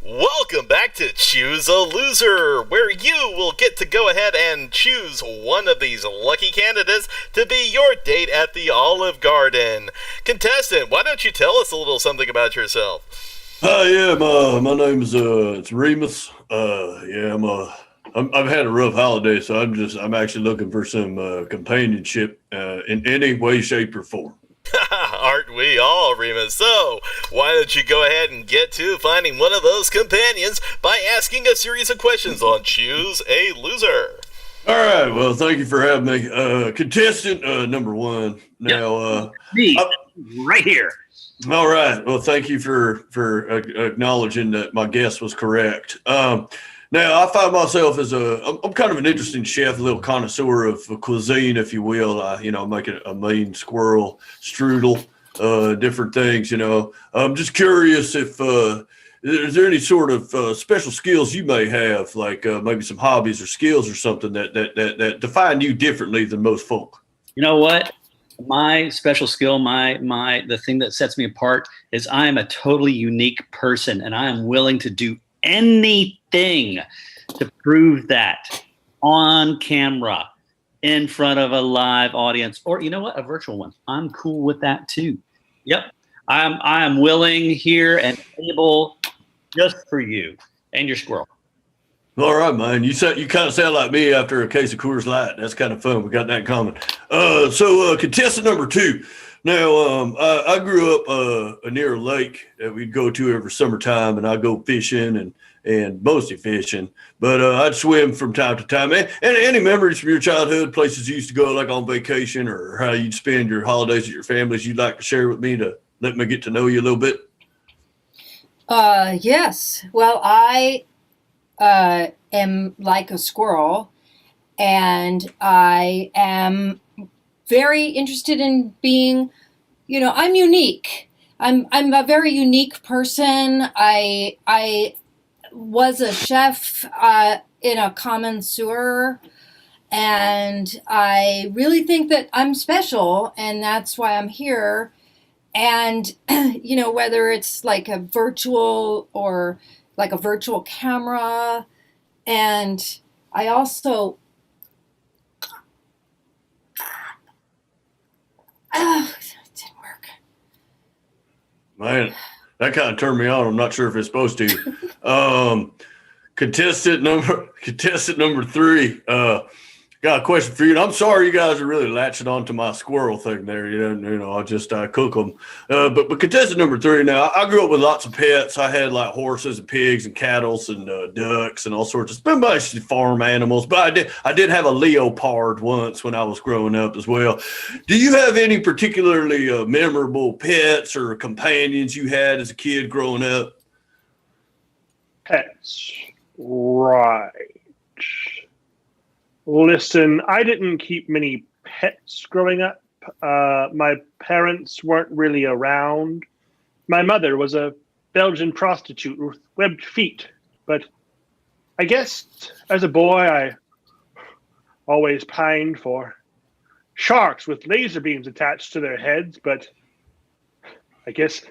Welcome back to Choose a Loser, where you will get to go ahead and choose one of these lucky candidates to be your date at the Olive Garden. Contestant, why don't you tell us a little something about yourself?
Yeah, my name's it's Remus. I've had a rough holiday, so I'm actually looking for some companionship in any way, shape, or form.
Aren't we all, Remus? So, why don't you go ahead and get to finding one of those companions by asking a series of questions on Choose a Loser.
All right, well, thank you for having me. Contestant number one. Now,
me, right here.
All right. Well, thank you for acknowledging that my guess was correct. Now, I find myself as I'm kind of an interesting chef, a little connoisseur of cuisine, if you will. I make a mean squirrel strudel, different things. I'm just curious if is there any sort of special skills you may have, like maybe some hobbies or skills or something that define you differently than most folk.
You know what? My special skill, the thing that sets me apart is I am a totally unique person, and I am willing to do anything to prove that on camera, in front of a live audience, or you know what, a virtual one. I'm cool with that too. Yep, I am willing here and able, just for you and your squirrel.
All right, man. You kind of sound like me after a case of Coors Light. That's kind of fun. We got that in common. So contestant number two. Now, I grew up near a lake that we'd go to every summertime, and I'd go fishing and mostly fishing. But I'd swim from time to time. And any memories from your childhood, places you used to go like on vacation, or how you'd spend your holidays with your families you'd like to share with me to let me get to know you a little bit?
Yes. Well, I am like a squirrel, and I am very interested in being, I'm unique. I'm a very unique person. I was a chef in a common sewer, and I really think that I'm special, and that's why I'm here. And, whether it's like a virtual or like a virtual camera. And I also, it didn't work.
Man, that kind of turned me on. I'm not sure if it's supposed to. Contestant number three. Got a question for you. And I'm sorry you guys are really latching on to my squirrel thing there. I just cook them. But contestant number 3 now, I grew up with lots of pets. I had like horses and pigs and cattle and ducks and all sorts of stuff, mostly farm animals. But I did have a leopard once when I was growing up as well. Do you have any particularly memorable pets or companions you had as a kid growing up?
Pets. Right. Listen, I didn't keep many pets growing up. My parents weren't really around. My mother was a Belgian prostitute with webbed feet. But I guess as a boy, I always pined for sharks with laser beams attached to their heads. But I guess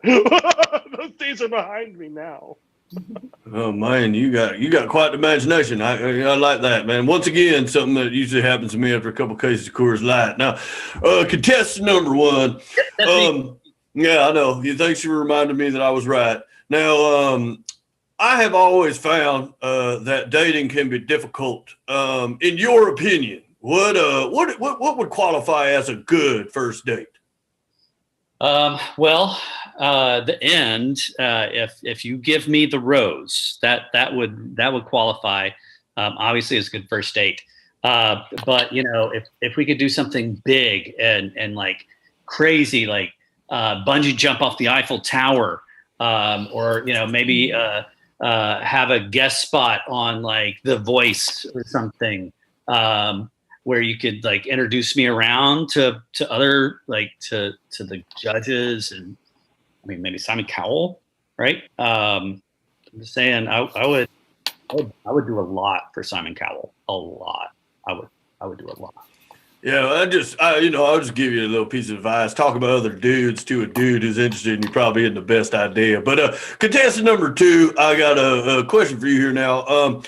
those days are behind me now.
Oh man, you got quite the imagination. I like that, man. Once again, something that usually happens to me after a couple cases of Coors Light. Now, contestant number 1. Yeah, I know. Thanks for reminding me that I was right. Now, I have always found that dating can be difficult. In your opinion, what would qualify as a good first date?
The end. If you give me the rose, that would qualify. Obviously, as a good first date. But if we could do something big and like crazy, like bungee jump off the Eiffel Tower, or maybe have a guest spot on like The Voice or something. Where you could like introduce me around to other to the judges, and I mean maybe Simon Cowell, right? I'm just saying I would do a lot for Simon Cowell. A lot. I would do a lot.
Yeah, I'll just give you a little piece of advice. Talk about other dudes to a dude who's interested in you probably isn't the best idea. But contestant number 2, I got a question for you here now.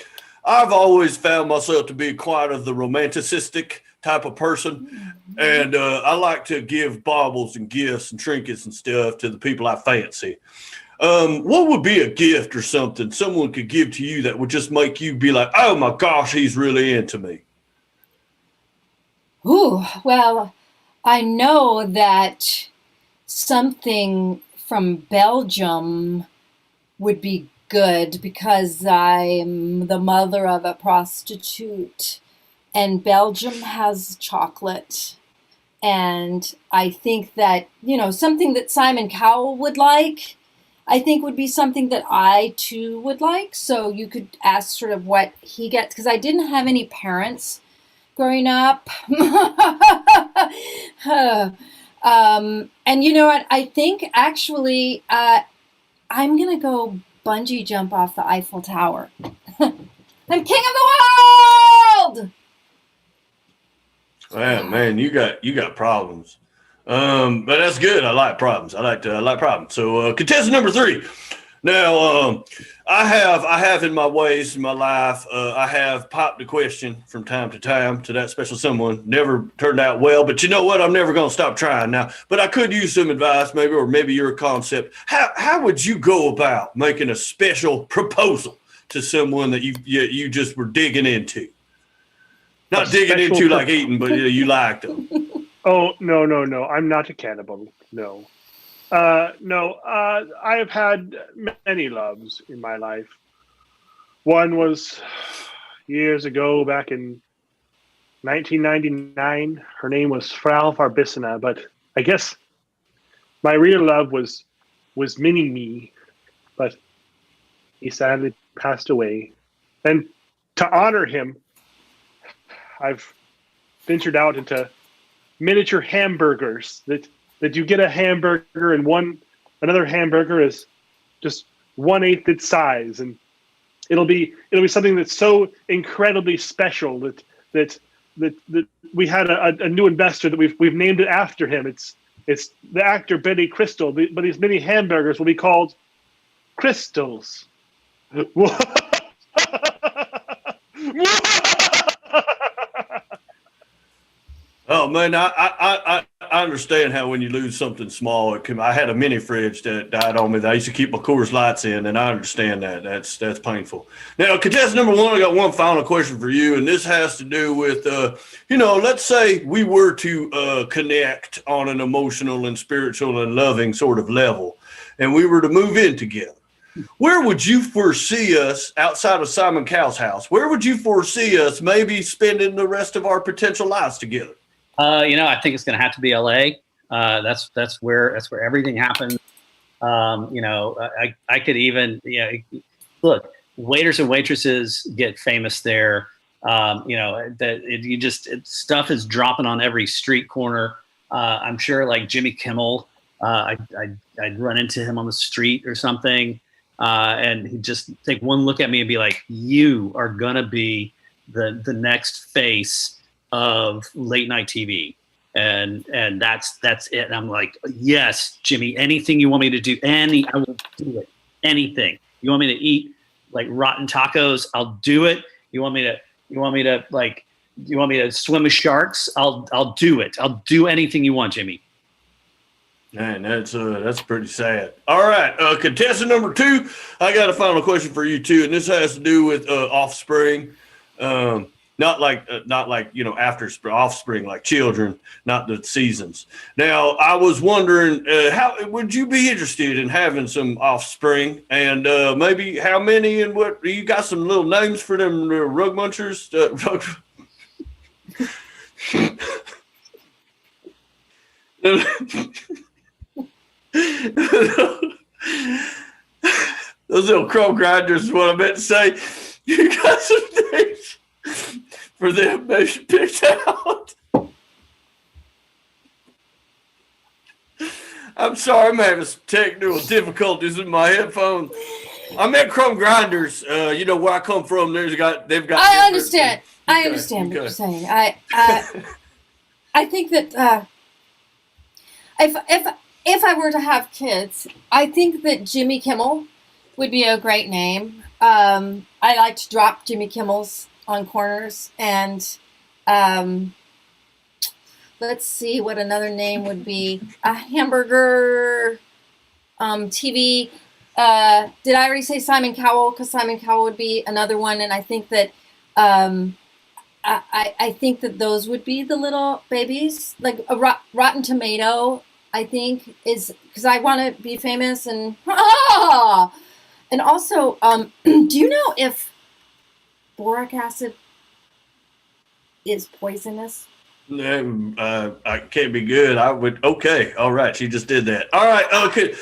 I've always found myself to be quite of the romanticistic type of person. And I like to give baubles and gifts and trinkets and stuff to the people I fancy. What would be a gift or something someone could give to you that would just make you be like, oh my gosh, he's really into me?
Ooh, well, I know that something from Belgium would be good because I'm the mother of a prostitute, and Belgium has chocolate. And I think that, something that Simon Cowell would like, I think would be something that I too would like. So you could ask sort of what he gets, because I didn't have any parents growing up. And you know what? I think actually I'm going to go bungee jump off the Eiffel Tower. I'm king of the world!
Man, you got problems. But that's good. I like problems. I like problems. So contestant number 3. Now, I have in my ways in my life, I have popped a question from time to time to that special someone. Never turned out well, but you know what? I'm never going to stop trying now. But I could use some advice, maybe your concept. How would you go about making a special proposal to someone that you just were digging into? Not digging into like eating, but you liked them.
Oh, no. I'm not a cannibal. No. I've had many loves in my life. One was years ago, back in 1999. Her name was Frau Farbissina, but I guess my real love was Mini-Me, but he sadly passed away. And to honor him, I've ventured out into miniature hamburgers that you get a hamburger and another hamburger is just 1/8 its size, and it'll be something that's so incredibly special that we had a new investor that we've named it after him. It's the actor Billy Crystal, but these mini hamburgers will be called Crystals.
Oh man, I I understand how when you lose something small, it can. I had a mini fridge that died on me that I used to keep my Coors Lights in, and I understand that. That's painful. Now, contestant number one, I got one final question for you, and this has to do with, let's say we were to connect on an emotional and spiritual and loving sort of level, and we were to move in together. Where would you foresee us outside of Simon Cowell's house? Where would you foresee us maybe spending the rest of our potential lives together?
I think it's going to have to be LA. That's where everything happens. I could even, look, waiters and waitresses get famous there. Stuff is dropping on every street corner. I'm sure like Jimmy Kimmel, I'd run into him on the street or something. And he'd just take one look at me and be like, you are going to be the next face of late night TV. And that's it. And I'm like, yes, Jimmy, anything you want me to do, I will do it. Anything. You want me to eat like rotten tacos? I'll do it. You want me to swim with sharks? I'll do it. I'll do anything you want, Jimmy.
Man, that's pretty sad. All right, contestant number two, I got a final question for you too, and this has to do with offspring. Not like after offspring, like children, not the seasons. Now, I was wondering, how would you be interested in having some offspring, and maybe how many and what? You got some little names for them rug munchers? Those little crumb grinders is what I meant to say. You got some names for them maybe picked out. I'm sorry, I'm having some technical difficulties with my headphones. I meant crumb grinders. Where I come from, they've got.
I understand. I understand what you're saying. I think that if I were to have kids, I think that Jimmy Kimmel would be a great name. I like to drop Jimmy Kimmels on corners, and let's see what another name would be. A hamburger TV. Did I already say Simon Cowell? Because Simon Cowell would be another one, and I think that I think that those would be the little babies, like a Rotten Tomato. I think is because I want to be famous and also, do you know if boric acid is poisonous?
I can't be good. I would. Okay. All right. She just did that. All right. Okay.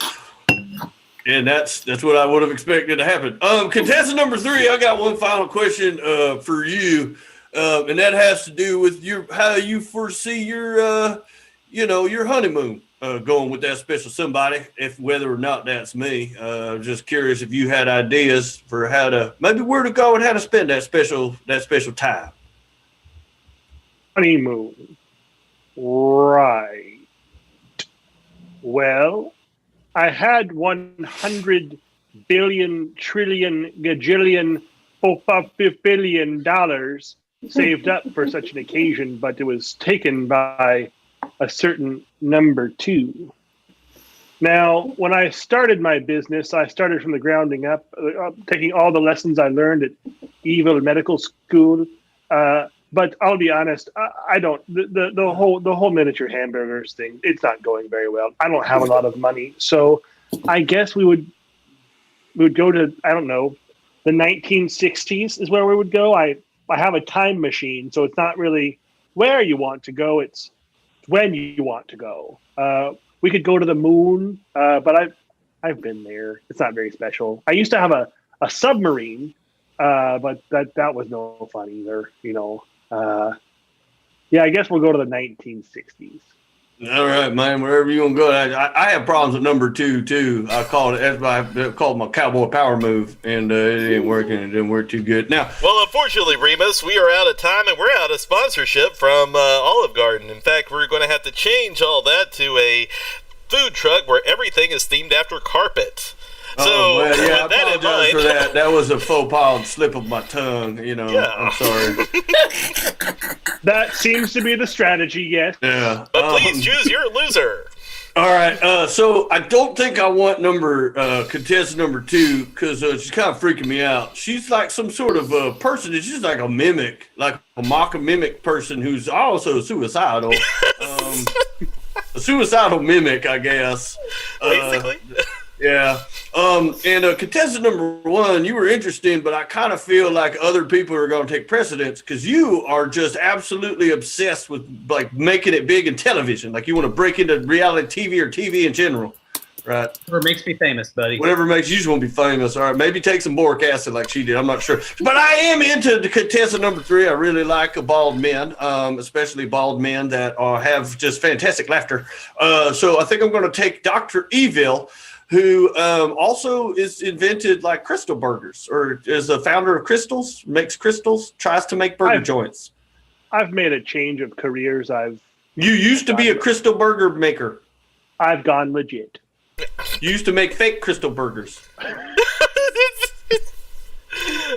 And that's what I would have expected to happen. Contestant number three, I got one final question for you, and that has to do with how you foresee your honeymoon going with that special somebody. If whether or not that's me, just curious if you had ideas for where to go and how to spend that special time.
Honeymoon, right? Well, I had 100 billion trillion gajillion $4 saved up for such an occasion, but it was taken by a certain number two. Now, when I started my business, I started from the grounding up, taking all the lessons I learned at Evil Medical School. But I'll be honest, I don't. The whole miniature hamburgers thing, it's not going very well. I don't have a lot of money, so I guess we would go to, I don't know, the 1960s is where we would go. I have a time machine, so it's not really where you want to go. It's when you want to go. We could go to the moon, but I've been there. It's not very special. I used to have a submarine, but that was no fun either. I guess we'll go to the 1960s.
All right, man. Wherever you want to go. I have problems with number two too. I called my cowboy power move, and it didn't work, and it didn't work too good. Now,
well, unfortunately, Remus, we are out of time, and we're out of sponsorship from Olive Garden. In fact, we're going to have to change all that to a food truck where everything is themed after carpet. So,
I apologize for that. That was a faux pas slip of my tongue. I'm sorry.
That seems to be the strategy, yes.
Yeah.
But please choose your loser.
All right. So I don't think I want contestant number 2 because she's kind of freaking me out. She's like some sort of person. She's just like a mimic, like a mock mimic person who's also suicidal. A suicidal mimic, I guess.
Basically.
Yeah. And contestant number 1, you were interesting, but I kind of feel like other people are going to take precedence because you are just absolutely obsessed with like making it big in television. Like you want to break into reality TV or TV in general, right?
Whatever makes me famous, buddy.
Whatever makes you just want to be famous. All right, maybe take some boric acid like she did. I'm not sure, but I am into the contestant number 3. I really like bald men, especially bald men that have just fantastic laughter. So I think I'm going to take Dr. Evil, who also is invented like crystal burgers, or is a founder of crystals, makes crystals, tries to make burger joints.
I've made a change of careers.
You used to be a crystal burger maker.
I've gone legit.
You used to make fake crystal burgers.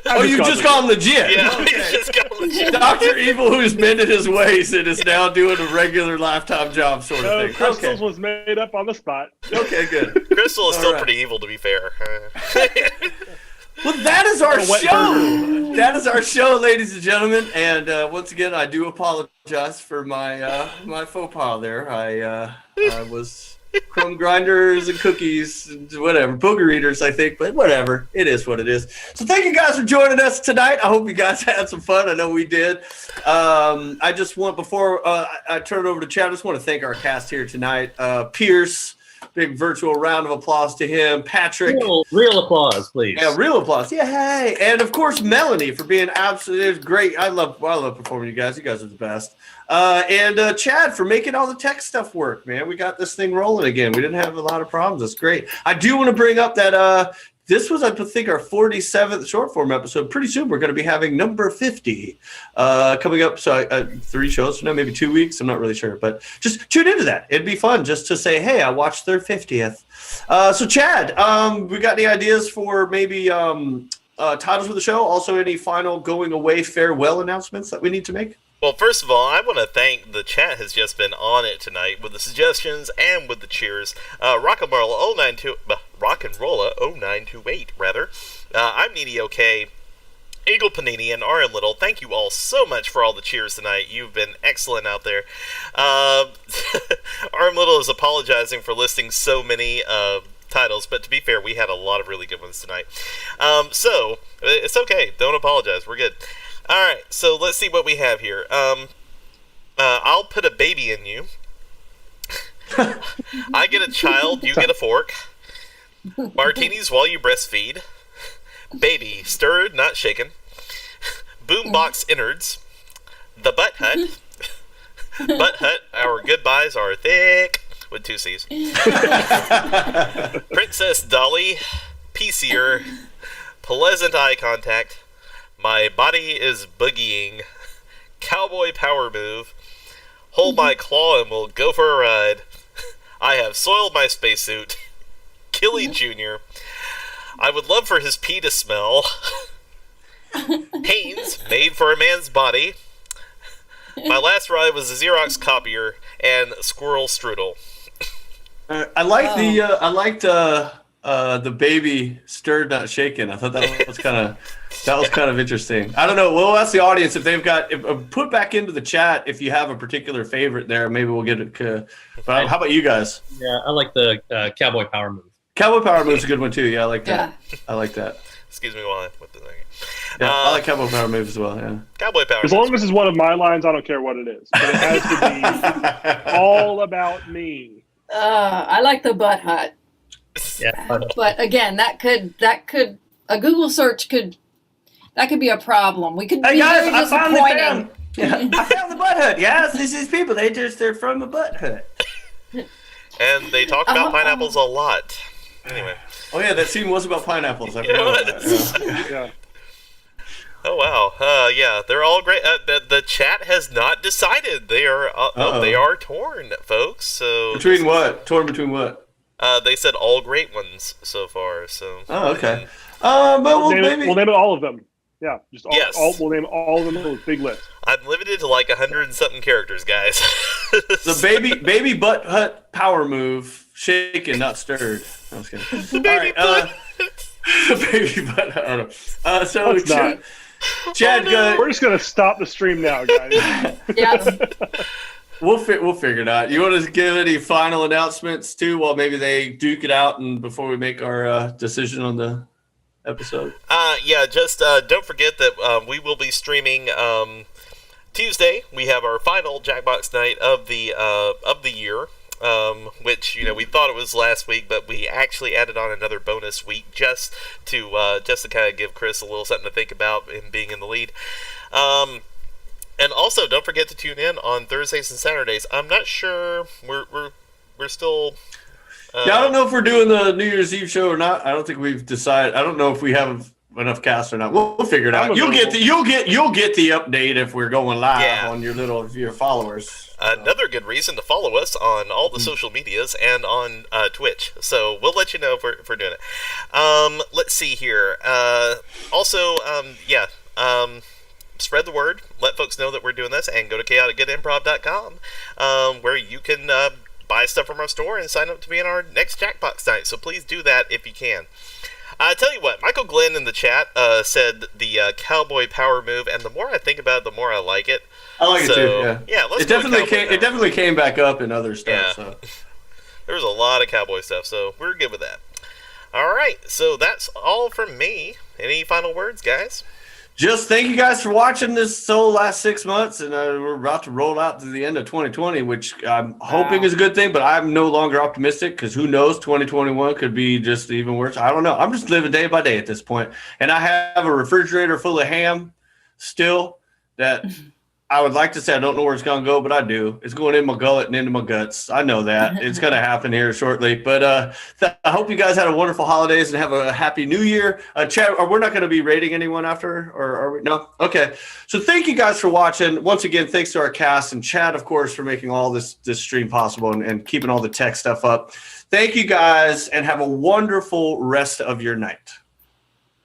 I've
You just gone legit.
Yeah,
Okay.
he's just got legit.
Dr. Evil, who's mended his ways and is now doing a regular lifetime job sort of
No,
thing.
crystals
Okay.
was made up on the spot.
Okay, good.
Crystal is
All
still
right.
pretty evil, to be fair.
Well, that is our
A wet
show. That is our show, ladies and gentlemen. And once again, I do apologize for my my faux pas there. I was crumb grinders and cookies, and whatever, booger eaters, I think, but whatever. It is what it is. So thank you guys for joining us tonight. I hope you guys had some fun. I know we did. I just want, before I turn it over to Chad, I just want to thank our cast here tonight. Pierce, big virtual round of applause to him. Patrick.
Real applause, please.
Yeah, real applause. Yeah, hey. And of course, Melanie for being absolutely great. I love performing you guys. You guys are the best. And Chad for making all the tech stuff work, man. We got this thing rolling again. We didn't have a lot of problems. That's great. I do want to bring up that this was, I think, our 47th short form episode. Pretty soon, we're going to be having number 50 coming up. So 3 shows from now, maybe 2 weeks. I'm not really sure, but just tune into that. It'd be fun just to say, hey, I watched their 50th. So Chad, we got any ideas for maybe titles for the show? Also, any final going away farewell announcements that we need to make?
Well, first of all, I want to thank the chat has just been on it tonight with the suggestions and with the cheers. Rock'n'Rolla 0928, rather. I'm Needy OK, Eagle Panini, and RM Little. Thank you all so much for all the cheers tonight. You've been excellent out there. RM Little is apologizing for listing so many titles, but to be fair, we had a lot of really good ones tonight. So it's okay. Don't apologize. We're good. All right, so let's see what we have here. I'll put a baby in you. I get a child, you get a fork. Martinis while you breastfeed. Baby, stirred, not shaken. Boombox innards. The Butt Hut. Butt Hut, our goodbyes are thick, with 2 C's. Princess Dolly, peacier, pleasant eye contact. My body is boogieing. Cowboy power move. Hold my claw and we'll go for a ride. I have soiled my spacesuit. Killy Jr. I would love for his pee to smell. Haynes, made for a man's body. My last ride was a Xerox copier and Squirrel Strudel.
I liked the baby stirred not shaken. I thought that was kind of interesting. I don't know. We'll ask the audience if they've got put back into the chat if you have a particular favorite there. Maybe we'll get it. But how about you guys?
Yeah, I like the Cowboy power move.
Cowboy power move's a good one too. Yeah, I like that.
Yeah.
I like that.
Excuse me while I whip the thing.
Yeah, I like cowboy power move as well. Yeah.
Cowboy power.
As long as it's one of my lines, I don't care what it is. But it has to be all about me.
I like the Butt Hut,
Yeah.
but again, that could a Google search could be a problem. We could
Hey
be
guys,
very
I finally
disappointing.
found. I found the butt hut. Yes, these people. They're from the butt hut.
And they talk about pineapples a lot. Anyway.
Oh yeah, that scene was about pineapples. I
You know
forgot about that.
Yeah.
Oh wow. Yeah, they're all great. The chat has not decided. They are they are torn, folks. So
Between what? Torn between what?
they said all great ones so far. So
Oh, okay. But we'll
We'll name it all of them. Yeah, just
Yes.
we'll name all of them in a big list.
I'm limited to like 100 and something characters, guys.
The baby butt hut power move, shaken, not stirred. I was kidding.
The baby butt.
The baby butt. I don't know. So
Let's not.
Chad,
We're just gonna stop the stream now, guys.
Yeah.
We'll figure it out. You want to give any final announcements too, while maybe they duke it out and before we make our decision on the episode?
Yeah, just don't forget that we will be streaming Tuesday. We have our final Jackbox night of the year, which we thought it was last week, but we actually added on another bonus week just to kind of give Chris a little something to think about in being in the lead. And also, don't forget to tune in on Thursdays and Saturdays. I'm not sure we're still.
I don't know if we're doing the New Year's Eve show or not. I don't think we've decided. I don't know if we have enough cast or not. We'll figure it out. You'll get the update if we're going live on your followers.
Another good reason to follow us on all the social medias and on Twitch. So we'll let you know if we're doing it. Let's see here. Also, spread the word. Let folks know that we're doing this, and go to chaoticgoodimprov.com, where you can buy stuff from our store and sign up to be in our next Jackbox night. So please do that if you can. I tell you what, Michael Glenn in the chat said the Cowboy power move, and the more I think about it, the more I like it.
I like it too. Yeah,
let's
it definitely came back up in other stuff.
Yeah.
So.
There was a lot of Cowboy stuff, so we're good with that. All right, so that's all from me. Any final words, guys?
Just thank you guys for watching this last 6 months, and we're about to roll out to the end of 2020, which I'm hoping is a good thing, but I'm no longer optimistic because who knows, 2021 could be just even worse. I don't know. I'm just living day by day at this point, and I have a refrigerator full of ham still that I would like to say I don't know where it's going to go, but I do. It's going in my gullet and into my guts. I know that. It's going to happen here shortly. But I hope you guys had a wonderful holidays and have a happy new year. Chad, we're not going to be rating anyone after, or are we? No? Okay. So thank you guys for watching. Once again, thanks to our cast and Chad, of course, for making all this stream possible and keeping all the tech stuff up. Thank you guys, and have a wonderful rest of your night.